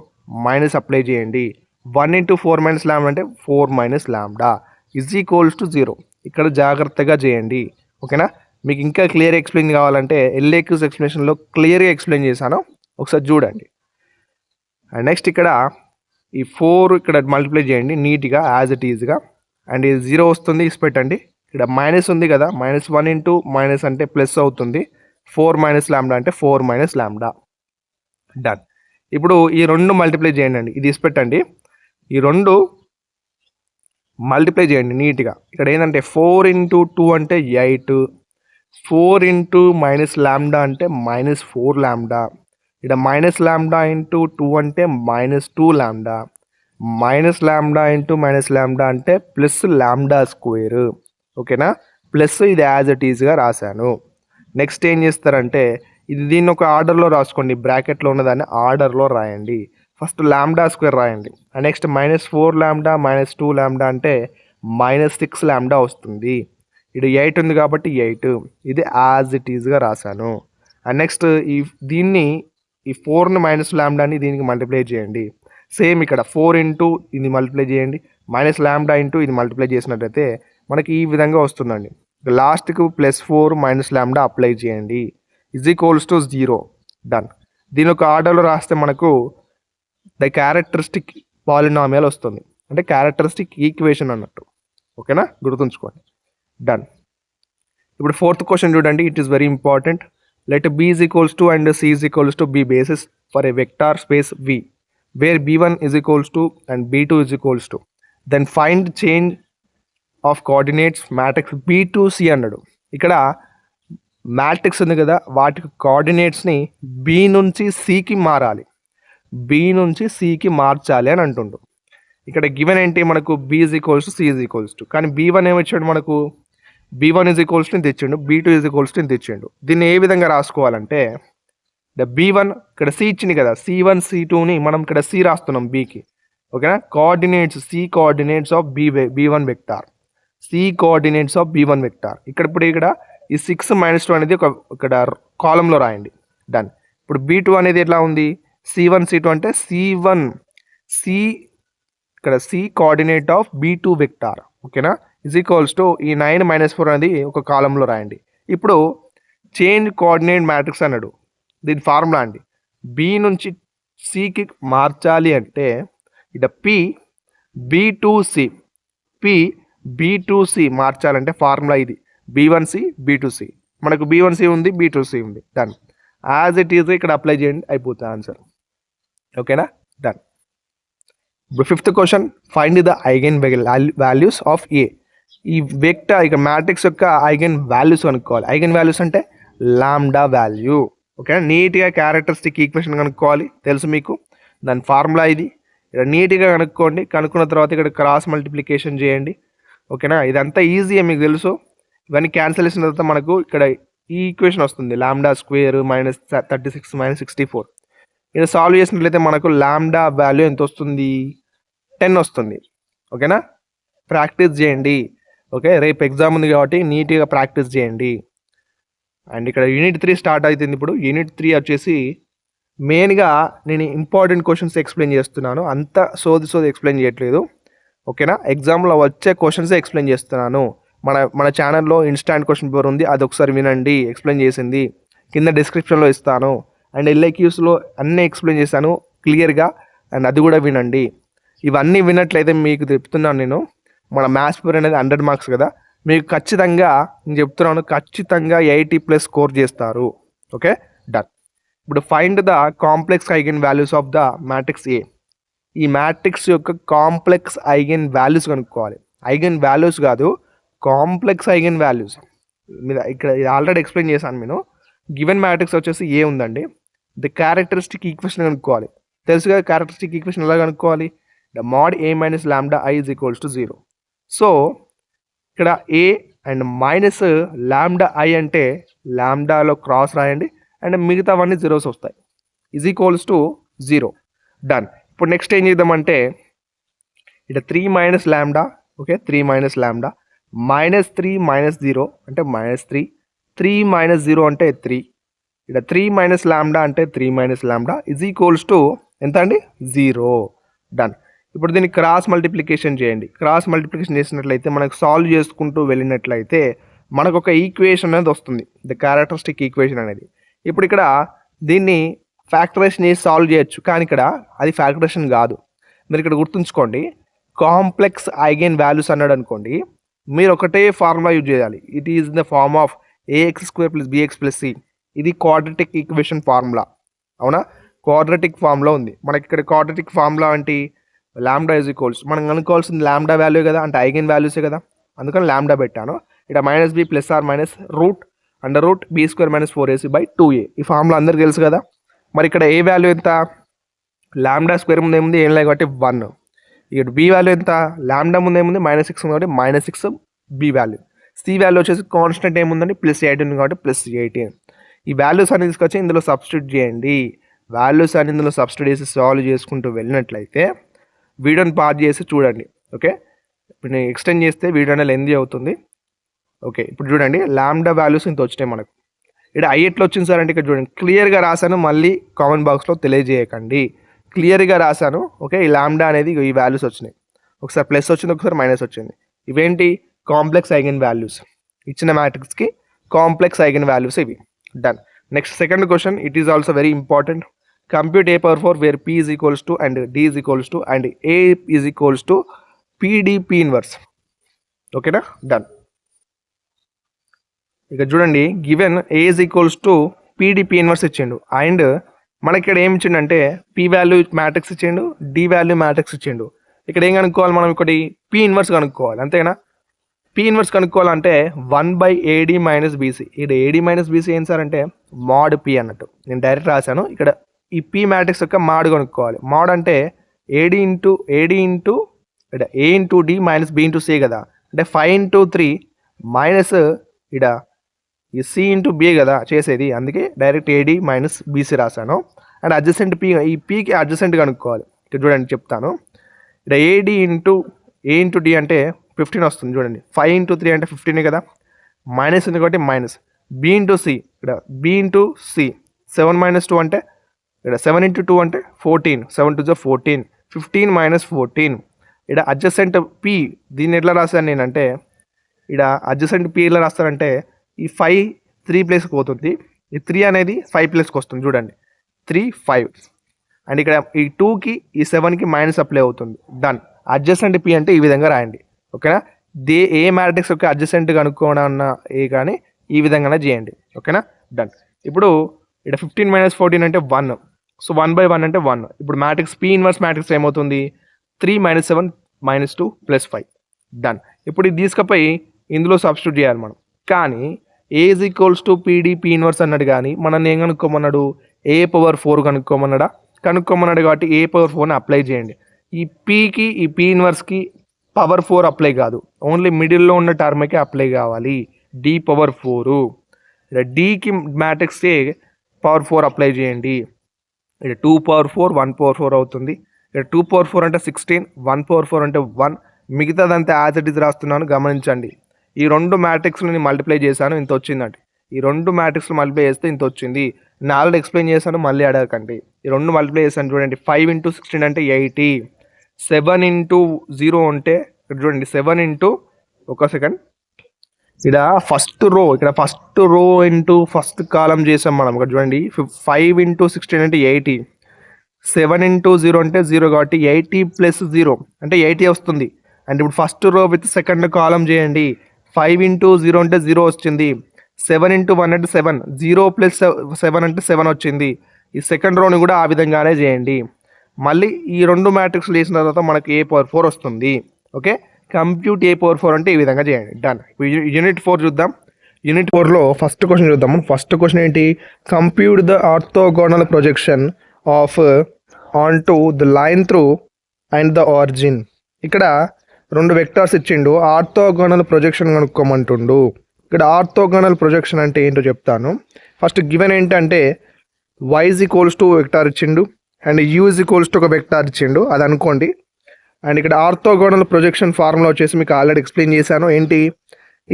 మైనస్ అప్లై చేయండి. 1 × 4 - λ అంటే 4 - λ = 0. ఇక్కడ జాగ్రత్తగా చేయండి. ఓకేనా, మీకు ఇంకా క్లియర్ ఎక్స్ప్లెయిన్ కావాలంటే ఎల్ఏక్యూస్ ఎక్స్ప్లెనేషన్లో క్లియర్గా ఎక్స్ప్లెయిన్ చేశాను, ఒకసారి చూడండి. అండ్ నెక్స్ట్ ఇక్కడ ఈ 4 ఇక్కడ మల్టిప్లై చేయండి నీట్గా యాజ్ ఇట్ ఈజ్గా. అండ్ ఇది 0 వస్తుంది, ఇసి పెట్టండి. ఇక్కడ మైనస్ ఉంది కదా, -1 × మైనస్ అంటే ప్లస్ అవుతుంది, 4 - λ అంటే 4 - λ, డన్. ఇప్పుడు ఈ 2 మల్టిప్లై చేయండి అండి, ఇది ఇసి పెట్టండి. ఈ 2 మల్టిప్లై చేయండి నీట్గా. ఇక్కడ ఏంటంటే 4 × 2 అంటే 8, 4 × -λ అంటే -4 λ. ఇక్కడ -λ × 2 అంటే -2 λ, -λ × -λ అంటే +λ². ఓకేనా, ప్లస్ ఇది యాజ్ ఇట్ ఈజ్గా రాశాను. నెక్స్ట్ ఏం చేస్తారంటే ఇది దీన్ని ఒక ఆర్డర్లో రాసుకోండి, బ్రాకెట్లో ఉన్నదాన్ని ఆర్డర్లో రాయండి. ఫస్ట్ λ² రాయండి. నెక్స్ట్ -4 λ -2 λ అంటే -6 λ వస్తుంది. ఇది 8 ఉంది కాబట్టి 8, ఇది యాజ్ ఇట్ ఈజ్గా రాశాను. అండ్ నెక్స్ట్ దీన్ని ఈ 4ని -λని దీనికి మల్టిప్లై చేయండి. సేమ్ ఇక్కడ 4 × ఇది మల్టిప్లై చేయండి, -λ × ఇది మల్టిప్లై చేసినట్లయితే మనకి ఈ విధంగా వస్తుందండి. లాస్ట్కు +4 -λ అప్లై చేయండి, = 0, డన్. దీని ఒక ఆర్డర్లో రాస్తే మనకు ద క్యారెక్టరిస్టిక్ పాలినామియల్ వస్తుంది, అంటే క్యారెక్టరిస్టిక్ ఈక్వేషన్ అన్నట్టు. ఓకేనా, గుర్తుంచుకోండి. డన్. ఇప్పుడు ఫోర్త్ క్వశ్చన్ చూడండి, it is very important. Let b is equals to and c is equals to b basis for a vector space V, where b1 is equals to and b2 is equals to, then find change of coordinates matrix b2c అన్నాడు. ఇక్కడ matrix ఉంది కదా, వాటి కోఆర్డినేట్స్ని B నుంచి సికి మారాలి, B నుంచి సికి మార్చాలి అని అంటుండు. ఇక్కడ గివెన్ ఏంటి మనకు, B is equals to C is equals to, కానీ b1 ఏమిచ్చాడు మనకు, b1 ఈజ్ ఈక్వల్స్ టు తెచ్చిండు, b2 ఈజ్ ఈక్వల్స్ టు తెచ్చిండు. దీన్ని ఏ విధంగా రాసుకోవాలంటే, b1 ఇక్కడ సి ఇచ్చింది కదా, c1 c2ని మనం ఇక్కడ సి రాస్తున్నాం బీకి. ఓకేనా, coordinates C coordinates of b1 vector, C coordinates of b1 vector. ఇక్కడ ఈ 6 - 2 అనేది ఇక్కడ కాలంలో రాయండి. డన్. ఇప్పుడు b2 అనేది ఎట్లా ఉంది, c1 c2 అంటే c1 సి ఇక్కడ C coordinate of b2 vector. ఓకేనా, ఈజ్ ఈక్వల్స్ టు ఈ 9 - 4 అనేది ఒక కాలంలో రాయండి. ఇప్పుడు చేంజ్ కోఆర్డినేట్ మ్యాట్రిక్స్ అన్నాడు, దీని ఫార్ములా అండి. బి నుంచి సికి మార్చాలి అంటే ఇక్కడ పి b2c, పి b2c మార్చాలంటే ఫార్ములా ఇది, b1c b2c. మనకు b1c ఉంది, b2c ఉంది. డన్. యాజ్ ఇట్ ఈజ్ ఇక్కడ అప్లై చేయండి, అయిపోతుంది ఆన్సర్. ఓకేనా, డన్. ఇప్పుడు fifth question, find the eigen values of A. ఈ వెక్టర్ ఇక మ్యాట్రిక్స్ యొక్క ఐగెన్ వాల్యూస్ కనుక్కోవాలి. ఐగెన్ వాల్యూస్ అంటే లాంబ్డా వాల్యూ. ఓకేనా, నీట్గా క్యారెక్టరిస్టిక్ ఈక్వేషన్ కనుక్కోవాలి, తెలుసు మీకు, దాని ఫార్ములా ఇది. ఇక్కడ నీట్గా కనుక్కోండి, కనుక్కున్న తర్వాత ఇక్కడ క్రాస్ మల్టిప్లికేషన్ చేయండి. ఓకేనా, ఇదంతా ఈజీయే, మీకు తెలుసు. ఇవన్నీ క్యాన్సిల్ చేసిన తర్వాత మనకు ఇక్కడ ఈ ఈక్వేషన్ వస్తుంది, లాంబ్డా స్క్వేర్ -36 -64. ఇది సాల్వ్ చేసినట్లయితే మనకు లాంబ్డా వాల్యూ ఎంత వస్తుంది, 10 వస్తుంది. ఓకేనా, ప్రాక్టీస్ చేయండి. ఓకే, రేపు ఎగ్జామ్ ఉంది కాబట్టి నీట్గా ప్రాక్టీస్ చేయండి. అండ్ ఇక్కడ యూనిట్ 3 స్టార్ట్ అవుతుంది. ఇప్పుడు యూనిట్ 3 వచ్చేసి మెయిన్గా నేను ఇంపార్టెంట్ క్వశ్చన్స్ ఎక్స్ప్లెయిన్ చేస్తున్నాను, అంత సోది ఎక్స్ప్లెయిన్ చేయట్లేదు. ఓకేనా, ఎగ్జామ్లో వచ్చే క్వశ్చన్సే ఎక్స్ప్లెయిన్ చేస్తున్నాను. మన ఛానల్లో ఇన్స్టాంట్ క్వశ్చన్ పేపర్ ఉంది, అది ఒకసారి వినండి, ఎక్స్ప్లెయిన్ చేసింది కింద డిస్క్రిప్షన్లో ఇస్తాను. అండ్ ఎల్ఐక్యూస్లో అన్నీ ఎక్స్ప్లెయిన్ చేశాను క్లియర్గా, అండ్ అది కూడా వినండి. ఇవన్నీ విన్నట్లయితే మీకు చెప్తున్నాను నేను, మన మ్యాథ్స్ పేపర్ అనేది 100 మార్క్స్ కదా, మీకు ఖచ్చితంగా నేను చెప్తున్నాను, ఖచ్చితంగా 80+ స్కోర్ చేస్తారు. Okay, done. ఇప్పుడు find the complex eigen values of the matrix A. ఈ మ్యాట్రిక్స్ యొక్క కాంప్లెక్స్ ఐగెన్ వాల్యూస్ కనుక్కోవాలి. ఐగెన్ వాల్యూస్ కాదు, కాంప్లెక్స్ ఐగెన్ వాల్యూస్. మీద ఇక్కడ ఆల్రెడీ ఎక్స్ప్లెయిన్ చేశాను నేను. గివెన్ మ్యాట్రిక్స్ వచ్చేసి ఏ ఉందండి, ద క్యారెక్టరిస్టిక్ ఈక్వేషన్ కనుక్కోవాలి. తెలుసుగా క్యారెక్టరిస్టిక్ ఈక్వేషన్ ఎలా కనుక్కోవాలి, the mod a - lambda i is equals to 0. So ఇక్కడ A and minus lambda I అంటే లాంబ్డాలో క్రాస్ రాయండి, అండ్ మిగతావన్నీ జీరోస్ వస్తాయి, ఈజ్ ఈక్వల్స్ టు 0. డన్. ఇప్పుడు నెక్స్ట్ ఏం చేద్దామంటే, ఇక్కడ 3 - లాంబ్డా. ఓకే, 3 - లాంబ్డా, -3 - 0 అంటే -3, 3 - 0 అంటే 3. ఇక్కడ 3 - లాంబ్డా అంటే 3 - లాంబ్డా ఈజ్ ఈక్వల్స్ టు ఎంత అండి, 0. డన్. ఇప్పుడు దీన్ని క్రాస్ మల్టిప్లికేషన్ చేయండి. క్రాస్ మల్టిప్లికేషన్ చేసినట్లయితే మనకు సాల్వ్ చేసుకుంటూ వెళ్ళినట్లయితే మనకు ఒక ఈక్వేషన్ అనేది వస్తుంది, ద క్యారెక్టరిస్టిక్ ఈక్వేషన్ అనేది. ఇప్పుడు ఇక్కడ దీన్ని ఫ్యాక్టరైజేషన్ చేసి సాల్వ్ చేయొచ్చు, కానీ ఇక్కడ అది ఫ్యాక్టరైజేషన్ కాదు. మీరు ఇక్కడ గుర్తుంచుకోండి, కాంప్లెక్స్ ఐగెన్ వాల్యూస్ అన్నాడు అనుకోండి, మీరు ఒకటే ఫార్ములా యూజ్ చేయాలి. It is in the form of ax² + bx + c. ఇది క్వాడ్రటిక్ ఈక్వేషన్ ఫార్ములా. అవునా, క్వాడ్రటిక్ ఫార్ములా ఉంది మనకి. ఇక్కడ క్వాడ్రటిక్ ఫార్ములా అంటే లాంబ్డా ఈజ్ ఈక్వల్స్, మనం కనుక్కోవాల్సింది లాంబ్డా వాల్యూ కదా, అంటే ఐగెన్ వాల్యూసే కదా, అందుకని లాంబ్డా పెట్టాను. ఇక్కడ -b + or -√b² - 4ac/2a. ఈ ఫార్ములా అందరికి తెలుసు కదా. మరి ఇక్కడ ఏ వాల్యూ ఎంత, లాంబ్డా స్క్వేర్ ముందు ఏముంది, ఏం లేదు కాబట్టి 1. ఇక్కడ బి వాల్యూ ఎంత, లాంబ్డా ముందు ఏముంది, -6 ఉంది కాబట్టి -6 బి వాల్యూ. సి వాల్యూ వచ్చేసి కాన్స్టెంట్ ఏముందండి, +18 ఉంది కాబట్టి +18. ఈ వాల్యూస్ అనేది తీసుకొచ్చి ఇందులో సబ్స్టిట్యూట్ చేయండి. వాల్యూస్ అనేది ఇందులో సబ్స్టిట్యూట్ చేసి సాల్వ్ చేసుకుంటూ వెళ్ళినట్లయితే వీడియోని పాజ్ చేసి చూడండి. ఓకే, ఇప్పుడు నేను ఎక్స్టెండ్ చేస్తే వీడియో అనేది లెంతీ అవుతుంది. ఓకే, ఇప్పుడు చూడండి, లాంబ్డా వాల్యూస్ ఇంత వచ్చినాయి మనకు. ఇక్కడ ఐ ఎట్లా వచ్చింది సార్ అంటే, ఇక్కడ చూడండి క్లియర్గా రాశాను, మళ్ళీ కామెంట్ బాక్స్లో తెలియజేయకండి, క్లియర్గా రాశాను. ఓకే, ఈ లాంబ్డా అనేది ఈ వాల్యూస్ వచ్చినాయి, ఒకసారి ప్లస్ వచ్చింది, ఒకసారి మైనస్ వచ్చింది. ఇవేంటి, కాంప్లెక్స్ ఐగెన్ వాల్యూస్. ఇచ్చిన మ్యాట్రిక్స్కి కాంప్లెక్స్ ఐగెన్ వాల్యూస్ ఇవి. Done. Next second question, it is also very important. Compute a power 4 where p is equals to and d is equals to and a is equals to pdp inverse. ఓకేనా, done. ఇక చూడండి, given a is equals to pdp inverse ఇచ్చిండు and మనకి ఇక్కడ ఏమి ఇచ్చిండు p value matrix ఇచ్చిండు, d value matrix ఇచ్చిండు. ఇక్కడ ఏం కనుక్కోవాలి మనం, ఒకటి p ఇన్వర్స్ కనుక్కోవాలి అంతేనా. p ఇన్వర్స్ కనుక్కోవాలంటే 1/ad మైనస్ బీసీ. ఇక్కడ ad మైనస్ బీసీ ఏం సార్ అంటే మాడ్ p అన్నట్టు, నేను డైరెక్ట్ రాశాను. ఇక్కడ ఈ p మ్యాట్రిక్స్ యొక్క మాడ్ కనుక్కోవాలి. మాడ్ అంటే ad ఇంటూ ఇక్కడ a into d minus b into c కదా, అంటే 5 ఇంటూ 3 మైనస్ ఇక్కడ ఈ c ఇంటూ b కదా చేసేది, అందుకే డైరెక్ట్ ad మైనస్ బీసీ రాశాను. అండ్ అడ్జసెంట్ p, ఈ pకి అడ్జసెంట్ కనుక్కోవాలి. ఇక్కడ చూడండి చెప్తాను. ఇక్కడ ad into a into d అంటే 15 వస్తుంది చూడండి. 5 ఇంటూ 3 అంటే 15 కదా, మైనస్ ఉంది కాబట్టి మైనస్. b ఇంటూ c, ఇక్కడ b ఇంటూ c 7 మైనస్ 2 అంటే ఇక్కడ 7 ఇంటూ 2 అంటే 14, 7 2 14, 15 మైనస్ 14. ఇక్కడ అడ్జసెంట్ p, దీన్ని ఎట్లా రాశాను నేనంటే, ఇక్కడ అడ్జసెంట్ p ఎలా రాస్తానంటే ఈ 5 3 ప్లేస్కి పోతుంది, ఈ 3 అనేది 5 ప్లేస్కి వస్తుంది చూడండి, 3 5. అండ్ ఇక్కడ ఈ 2కి ఈ 7కి మైనస్ అప్లై అవుతుంది, డన్. అడ్జసెంట్ p అంటే ఈ విధంగా రాయండి. ఓకేనా, ఏ మ్యాట్రిక్స్ యొక్క అడ్జసెంట్ కనుక్కోవడం ఏ కానీ ఈ విధంగానే చేయండి. ఓకేనా, డన్. ఇప్పుడు ఇక్కడ 15 మైనస్ 14 అంటే 1, సో 1/1 అంటే 1. ఇప్పుడు మ్యాట్రిక్స్ p ఇన్వర్స్ మ్యాట్రిక్స్ ఏమవుతుంది, 3 మైనస్ 7 మైనస్ 2 ప్లస్ 5, డన్. ఇప్పుడు ఇది తీసుకపోయి ఇందులో సబ్స్టిట్యూట్ చేయాలి మనం. కానీ a is equals to pdp inverse అన్నాడు, కానీ మనం ఏం కనుక్కోమన్నాడు, a పవర్ 4 కనుక్కోమన్నాడు కాబట్టి a పవర్ 4ని అప్లై చేయండి. ఈ pకి ఈ p ఇన్వర్స్కి పవర్ 4 అప్లై కాదు, ఓన్లీ మిడిల్లో ఉన్న టర్మ్కే అప్లై కావాలి, d పవర్ 4. ఇక్కడ dకి మ్యాట్రిక్స్కి పవర్ 4 అప్లై చేయండి. ఇక్కడ 2 పవర్ 4 1 పవర్ 4 అవుతుంది. ఇక్కడ 2 పవర్ 4 అంటే 16, 1 పవర్ 4 అంటే 1. మిగతాదంతా యాజ్ ఇట్ ఈజ్ రాస్తున్నాను, గమనించండి. ఈ రెండు మ్యాట్రిక్స్ని మల్టిప్లై చేశాను, ఇంత వచ్చిందండి. ఈ రెండు మ్యాట్రిక్స్లు మల్టిప్లై చేస్తే ఇంత వచ్చింది. నేను ఆల్రెడీ ఎక్స్ప్లెయిన్ చేశాను, మళ్ళీ అడగకండి. ఈ రెండు మల్టిప్లై చేశాను చూడండి, 5 ఇంటూ 16 అంటే 80, 7 ఇంటూ 0 అంటే ఇక్కడ చూడండి 7 ఇంటూ, ఒక సెకండ్, ఇక్కడ ఫస్ట్ రో ఇంటూ ఫస్ట్ కాలం చేసాం మనం. ఇక్కడ చూడండి 5 ఇంటూ 16 అంటే 80, 7 ఇంటూ 0 అంటే 0 కాబట్టి 80 ప్లస్ 0 అంటే 80 వస్తుంది. అంటే ఇప్పుడు ఫస్ట్ రో విత్ సెకండ్ కాలం చేయండి. 5 ఇంటూ 0 అంటే 0 వచ్చింది, 7 ఇంటూ 1 అంటే 7, 0 ప్లస్ 7 అంటే 7 వచ్చింది. ఈ సెకండ్ రోని కూడా ఆ విధంగానే చేయండి. మళ్ళీ ఈ రెండు మ్యాట్రిక్స్లు చేసిన తర్వాత మనకు a పవర్ 4 వస్తుంది. ఓకే, కంప్యూట్ a పవర్ 4 అంటే ఈ విధంగా చేయండి, డన్. యూనిట్ 4 చూద్దాం. యూనిట్ 4లో ఫస్ట్ క్వశ్చన్ చూద్దాము. ఫస్ట్ క్వశ్చన్ ఏంటి, compute the orthogonal projection of on to the line through and the origin. ఇక్కడ రెండు వెక్టార్స్ ఇచ్చిండు, ఆర్థోగోనల్ ప్రొజెక్షన్ కనుక్కోమంటుండు. ఇక్కడ ఆర్థోగోనల్ ప్రొజెక్షన్ అంటే ఏంటో చెప్తాను. ఫస్ట్ గివెన్ ఏంటంటే y is equals to vector ఇచ్చిండు and u is equals to ఒక వెక్టార్ ఇచ్చిండు, అది అనుకోండి. అండ్ ఇక్కడ ఆర్థోగోనల్ ప్రొజెక్షన్ ఫార్ములా వచ్చేసి మీకు ఆల్రెడీ ఎక్స్ప్లెయిన్ చేశాను. ఏంటి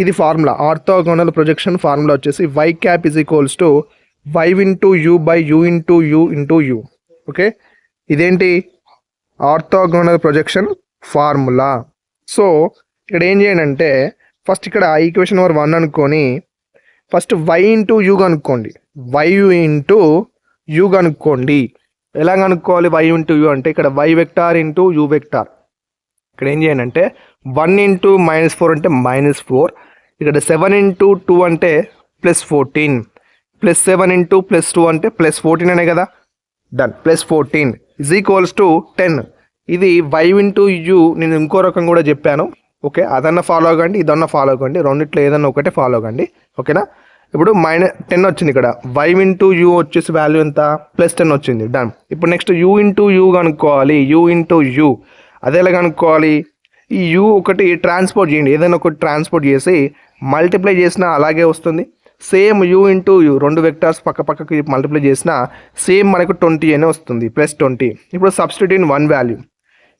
ఇది ఫార్ములా, ఆర్థోగోనల్ ప్రొజెక్షన్ ఫార్ములా వచ్చేసి y cap is equals to y into u by u into u into u. Okay, ఇదేంటి ఆర్థోగోనల్ ప్రొజెక్షన్ ఫార్ములా. సో ఇక్కడ ఏం చేయండి అంటే, ఫస్ట్ ఇక్కడ ఈక్వేషన్ నెంబర్ 1 అనుకొని ఫస్ట్ y ఇంటూ u కనుక్కోండి, y ఇంటూ u కనుక్కోండి. ఎలా కనుక్కోవాలి y ఇంటూ u అంటే, ఇక్కడ y vector into u vector. ఇక్కడ ఏం చేయండి అంటే 1 ఇంటూ -4 అంటే -4, ఇక్కడ 7 ఇంటూ 2 అంటే +14, ప్లస్ 7 ఇంటూ +2 అంటే +14 అనే కదా, డన్. +14 is equals to 10. ఇది y ఇంటూ u నేను ఇంకో రకం కూడా చెప్పాను. ఓకే, అదన్నా ఫాలో అవ్వండి, ఇదన్నా ఫాలో అవ్వండి, రెండిట్లో ఏదన్నా ఒకటే ఫాలో అవ్వండి. ఓకేనా, ఇప్పుడు -10 వచ్చింది. ఇక్కడ y ఇంటూ u వచ్చేసి వాల్యూ ఎంత, +10 వచ్చింది, డన్. ఇప్పుడు నెక్స్ట్ u ఇంటూ u కనుక్కోవాలి, u ఇంటూ u. అదే ఎలా కనుక్కోవాలి, ఈ u ఒకటి ట్రాన్స్పోర్ట్ చేయండి, ఏదైనా ఒకటి ట్రాన్స్పోర్ట్ చేసి మల్టిప్లై చేసినా అలాగే వస్తుంది. సేమ్ u ఇంటూ u రెండు వెక్టార్స్ పక్క పక్కకి మల్టిప్లై చేసినా సేమ్ మనకు 20 అనే వస్తుంది, +20. ఇప్పుడు సబ్స్టిట్యూట్ ఇన్ వన్ వాల్యూ,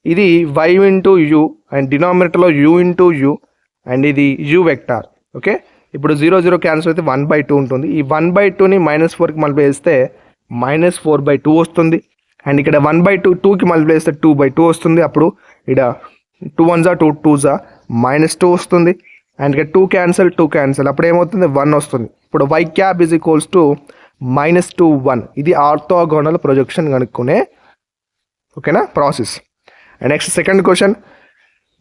ఇది y ఇంటూ u అండ్ డినామినేటర్లో u ఇంటూ u అండ్ ఇది u వెక్టార్. ఓకే, ఇప్పుడు 0 0 క్యాన్సిల్ అయితే 1/2 ఉంటుంది. ఈ 1/2ని -4కి మల్టిప్లై చేస్తే -4/2 వస్తుంది. అండ్ ఇక్కడ 1/2 2కి మల్టిప్లై చేస్తే 2/2 వస్తుంది. అప్పుడు ఇక్కడ 2 1 2 2 -2 వస్తుంది. అండ్ ఇక్కడ 2 క్యాన్సిల్ అప్పుడు ఏమవుతుంది, 1 వస్తుంది. ఇప్పుడు y cap is equals to -2 1 ఇది ఆర్థోగోనల్ ప్రొజెక్షన్ కనుక్కునే ఓకేనా process. And next second question,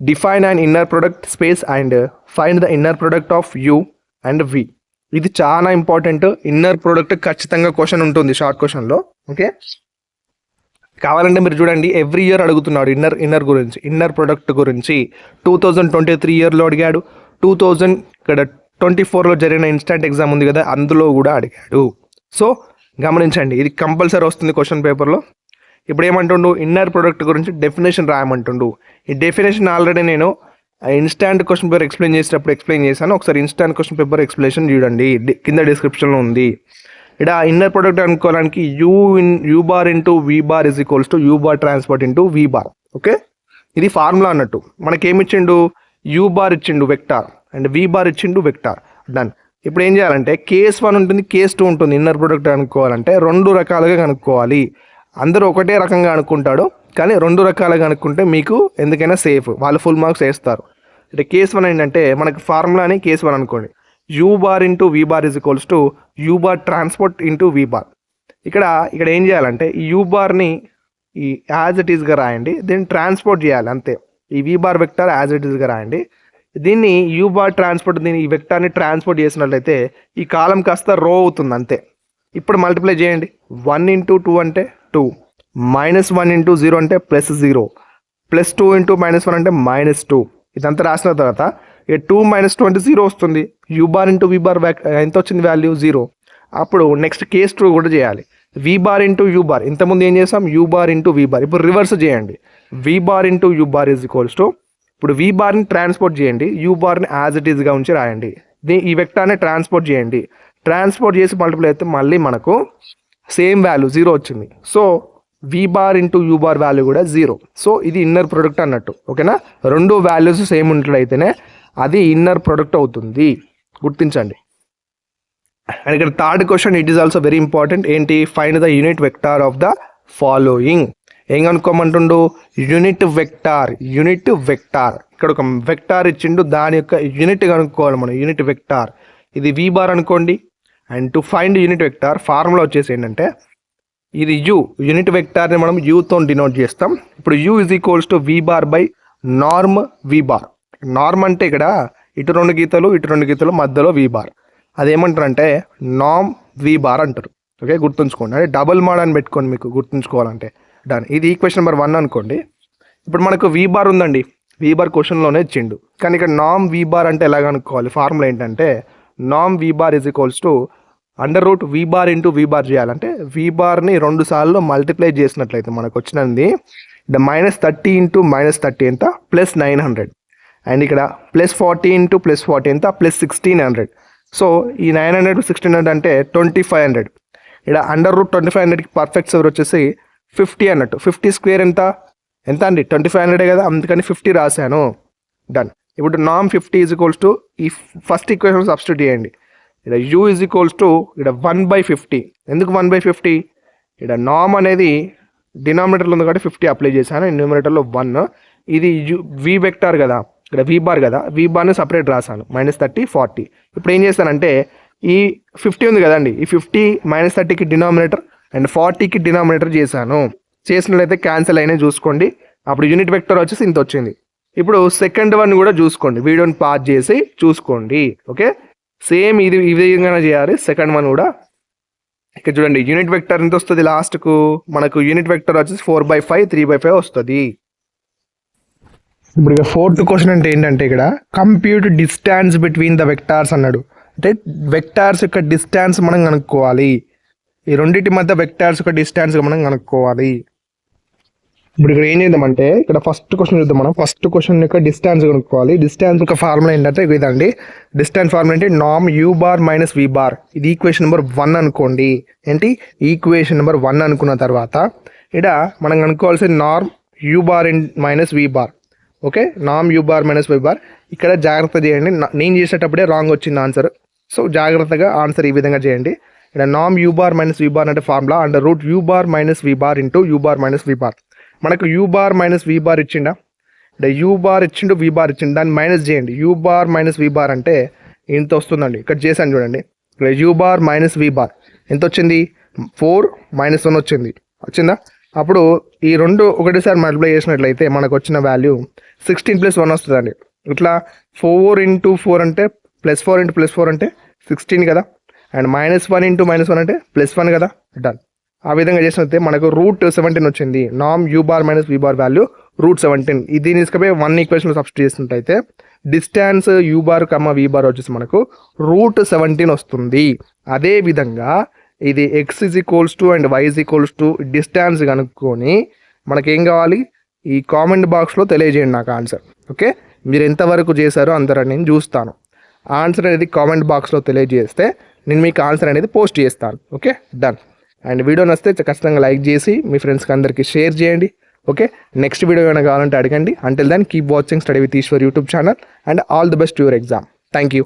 define and inner product space and find the inner product of U and V. ఇది చాలా ఇంపార్టెంట్. ఇన్నర్ ప్రొడక్ట్ ఖచ్చితంగా క్వశ్చన్ ఉంటుంది షార్ట్ క్వశ్చన్లో. Okay, కావాలంటే మీరు చూడండి, ఎవ్రీ ఇయర్ అడుగుతున్నాడు ఇన్నర్ గురించి, ఇన్నర్ ప్రొడక్ట్ గురించి. 2023 ఇయర్లో అడిగాడు, 2024లో జరిగిన ఇన్స్టాంట్ ఎగ్జామ్ ఉంది కదా, అందులో కూడా అడిగాడు. సో గమనించండి, ఇది కంపల్సరీ వస్తుంది క్వశ్చన్ పేపర్లో. ఇప్పుడు ఏమంటుండు, ఇన్నర్ ప్రొడక్ట్ గురించి డెఫినేషన్ రాయమంటుండు. ఈ డెఫినేషన్ ఆల్రెడీ నేను ఇన్స్టాంట్ క్వశ్చన్ పేపర్ ఎక్స్ప్లెయిన్ చేసేటప్పుడు ఎక్స్ప్లెయిన్ చేశాను. ఒకసారి ఇన్స్టాంట్ క్వశ్చన్ పేపర్ ఎక్స్ప్లెనేషన్ చూడండి, కింద డిస్క్రిప్షన్లో ఉంది. ఇక్కడ ఇన్నర్ ప్రొడక్ట్ అనుకోవడానికి U bar into V bar is equals to U bar transport into V bar. Okay, ఇది ఫార్ములా అన్నట్టు. మనకేమి ఇచ్చిండు, యూ బార్ ఇచ్చిండు వెక్టార్ అండ్ వి బార్ ఇచ్చిండు వెక్టార్. డన్. ఇప్పుడు ఏం చేయాలంటే కేస్ 1 ఉంటుంది, కేస్ 2 ఉంటుంది. ఇన్నర్ ప్రొడక్ట్ అనుకోవాలంటే 2 రకాలుగా కనుక్కోవాలి. అందరూ ఒకటే రకంగా అనుకుంటాడు, కానీ 2 రకాలుగా అనుకుంటే మీకు ఎందుకైనా సేఫ్, వాళ్ళు ఫుల్ మార్క్స్ వేస్తారు. అంటే కేస్ 1 ఏంటంటే మనకి ఫార్ములాని కేస్ 1 అనుకోండి, U bar into V bar is equals to U bar transport into V bar. ఇక్కడ ఏం చేయాలంటే ఈ యూ బార్ని ఈ యాజ్ ఇట్ ఈస్గా రాయండి, దీన్ని ట్రాన్స్పోర్ట్ చేయాలి అంతే. ఈ వి బార్ వెక్టార్ యాజ్ ఇట్ ఈస్గా రాయండి, దీన్ని యూ బార్ ట్రాన్స్పోర్ట్, దీన్ని ఈ వెక్టార్ని ట్రాన్స్పోర్ట్ చేసినట్లయితే ఈ కాలం కాస్త రో అవుతుంది అంతే. ఇప్పుడు మల్టిప్లై చేయండి, 1 ఇంటూ 2 అంటే 2, -1 ఇంటూ 0 అంటే +0, +2 ఇంటూ -1 అంటే -2. ఇదంతా రాసిన తర్వాత ఇక 2 - 2 అంటే 0 వస్తుంది. U bar into V bar ఎంత వచ్చింది వాల్యూ 0. అప్పుడు నెక్స్ట్ కేస్ 2 కూడా చేయాలి, V bar into U bar. ఇంతకుముందు ఏం చేసాం, U bar into V bar. ఇప్పుడు రివర్స్ చేయండి, V bar into U bar is equals to, ఇప్పుడు వి బార్ని ట్రాన్స్పోర్ట్ చేయండి, యూ బార్ని యాజ్ ఇట్ ఈస్గా ఉంచి రాయండి. ఈ వెక్టార్ని ట్రాన్స్పోర్ట్ చేయండి, ట్రాన్స్పోర్ట్ చేసి మల్టిప్లై అయితే మళ్ళీ మనకు సేమ్ వాల్యూ 0 వచ్చింది. So V bar into U bar value కూడా 0. సో ఇది ఇన్నర్ ప్రొడక్ట్ అన్నట్టు. ఓకేనా, 2 వాల్యూస్ సేమ్ ఉన్నట్లయితేనే అది ఇన్నర్ ప్రొడక్ట్ అవుతుంది, గుర్తించండి. అండ్ ఇక్కడ third question, it is also very important. ఏంటి, find the unit vector of the following. ఏం కనుక్కోమంటుండు, యూనిట్ వెక్టార్. ఇక్కడ ఒక వెక్టార్ ఇచ్చిండు, దాని యొక్క యూనిట్ కనుక్కోవాలి మనం, యూనిట్ వెక్టార్. ఇది వి బార్ అనుకోండి. And to find unit vector formula వచ్చేసి ఏంటంటే, ఇది యూనిట్ వెక్టార్ని మనం యూతో డినోట్ చేస్తాం. ఇప్పుడు U is equals to V bar by norm V bar. Norm అంటే ఇక్కడ ఇటు 2 గీతలు ఇటు 2 గీతలు మధ్యలో వి బార్, అదేమంటారంటే నామ్ వి బార్ అంటారు. ఓకే, గుర్తుంచుకోండి, అంటే డబుల్ మాడ్ అని పెట్టుకోండి మీకు గుర్తుంచుకోవాలంటే. డన్. ఇది ఈక్వేషన్ నెంబర్ 1 అనుకోండి. ఇప్పుడు మనకు వి బార్ ఉందండి, వి బార్ క్వశ్చన్లోనే ఇచ్చిండు, కానీ ఇక్కడ నామ్ వి బార్ అంటే ఎలా కనుక్కోవాలి, ఫార్ములా ఏంటంటే నామ్ V bar is equals to √ V bar into V bar చేయాలంటే వి బార్ని 2 సార్లు మల్టిప్లై చేసినట్లయితే మనకు వచ్చినది -30 ఇంటూ -30 ఎంత, +900. అండ్ ఇక్కడ +40 ఇంటూ +40 ఎంత, +1600. సో ఈ 900 + 1600 అంటే 2500. ఇక్కడ √2500కి పర్ఫెక్ట్ స్క్వేర్ వచ్చేసి 50 అన్నట్టు. 50 స్క్వేర్ ఎంత అండి, 2500 కదా, అందుకని 50 రాశాను. డన్. ఇప్పుడు నామ్ 50 ఈజ్ ఈక్వల్స్ టు ఈ ఫస్ట్ ఈక్వేషన్ సబ్స్టిట్యూట్ చేయండి. ఇక్కడ యూ ఈజ్ ఈక్వల్స్ టు ఇక్కడ 1/50. ఎందుకు 1/50, ఇక్కడ నామ్ అనేది డినామినేటర్లో ఉంది కాబట్టి 50 అప్లై చేశాను, న్యూమరేటర్లో 1. ఇది వి వెక్టార్ కదా, ఇక్కడ వి బార్ కదా, వి బార్ని సపరేట్ రాశాను, -30 40. ఇప్పుడు ఏం చేస్తానంటే ఈ 50 ఉంది కదండి, ఈ 50 -30కి డినామినేటర్ అండ్ 40కి డినామినేటర్ చేసినట్లయితే క్యాన్సిల్ అయినా చూసుకోండి. అప్పుడు యూనిట్ వెక్టర్ వచ్చేసి ఇంత వచ్చింది. ఇప్పుడు సెకండ్ వన్ కూడా చూసుకోండి, వీడియోని పాజ్ చేసి చూసుకోండి. ఓకే, సేమ్ ఇది ఈ విధంగా చేయాలి. సెకండ్ వన్ కూడా ఇక్కడ చూడండి, యూనిట్ వెక్టర్ ఎంత వస్తుంది లాస్ట్కు మనకు, యూనిట్ వెక్టర్ వచ్చేసి 4/5 3/5 వస్తుంది. ఇప్పుడు ఇక ఫోర్త్ క్వశ్చన్ అంటే ఏంటంటే, ఇక్కడ compute distance between the vectors అన్నాడు. అంటే వెక్టార్స్ యొక్క డిస్టెన్స్ మనం కనుక్కోవాలి, ఈ రెండింటి మధ్య వెక్టార్స్ యొక్క డిస్టెన్స్ మనం కనుక్కోవాలి. ఇప్పుడు ఇక్కడ ఏం చేద్దామంటే, ఇక్కడ ఫస్ట్ క్వశ్చన్ చూద్దాం మనం. ఫస్ట్ క్వశ్చన్ యొక్క డిస్టెన్స్ కనుక్కోవాలి. డిస్టెన్స్ యొక్క ఫార్ములా ఏంటంటే ఇదండి, డిస్టెన్స్ ఫార్ములా అంటే నామ్ U bar minus V bar. ఇది ఈక్వేషన్ నెంబర్ 1 అనుకోండి. ఏంటి, ఈక్వేషన్ నెంబర్ 1 అనుకున్న తర్వాత ఇక్కడ మనం కనుక్కోవాల్సిన norm U bar minus V bar. Okay, నామ్ U bar minus V bar. ఇక్కడ జాగ్రత్త చేయండి, నేను చేసేటప్పుడే రాంగ్ వచ్చింది ఆన్సర్. సో జాగ్రత్తగా ఆన్సర్ ఈ విధంగా చేయండి. ఇక్కడ నామ్ U bar minus V bar అంటే formula √ U bar minus V bar into U bar minus V bar. మనకు U bar minus V bar ఇచ్చిండా, అంటే యూ బార్ ఇచ్చిండు వి బార్ ఇచ్చిండు, దాన్ని మైనస్ చేయండి. U bar minus V bar అంటే ఇంత వస్తుందండి, ఇక్కడ చేశాను చూడండి. ఇక్కడ U bar minus V bar, ఎంత వచ్చింది 4 - 1 వచ్చిందా. అప్పుడు ఈ రెండు ఒకటేసారి మల్టిప్లై చేసినట్లయితే మనకు వచ్చిన వాల్యూ 16 + 1 వస్తుందండి. ఇట్లా 4 × 4 అంటే +4 × +4 అంటే 16 కదా, అండ్ -1 × -1 అంటే +1 కదా. డన్. ఆ విధంగా చేసినట్లయితే మనకు √17 వచ్చింది. నామ్ u bar minus v bar value √17. దీన్ని తీసుకుపోయి 1 ఈక్వేషన్లో సబ్స్టిట్యూట్ చేసినట్లయితే distance u bar v bar వచ్చేసి మనకు √17 వస్తుంది. అదేవిధంగా ఇది x అండ్ y డిస్టెన్స్ కనుక్కొని మనకేం కావాలి, ఈ కామెంట్ బాక్స్లో తెలియజేయండి నాకు ఆన్సర్. ఓకే, మీరు ఎంతవరకు చేశారో అందరూ నేను చూస్తాను. ఆన్సర్ అనేది కామెంట్ బాక్స్లో తెలియజేస్తే నేను మీకు ఆన్సర్ అనేది పోస్ట్ చేస్తాను. Okay, done. అండ్ వీడియో నచ్చితే ఖచ్చితంగా లైక్ చేసి మీ ఫ్రెండ్స్కి అందరికీ షేర్ చేయండి. ఓకే, నెక్స్ట్ వీడియో ఏమైనా కావాలంటే అడగండి. Until then keep watching study with Eshwar YouTube channel and all the best to your exam. Thank you.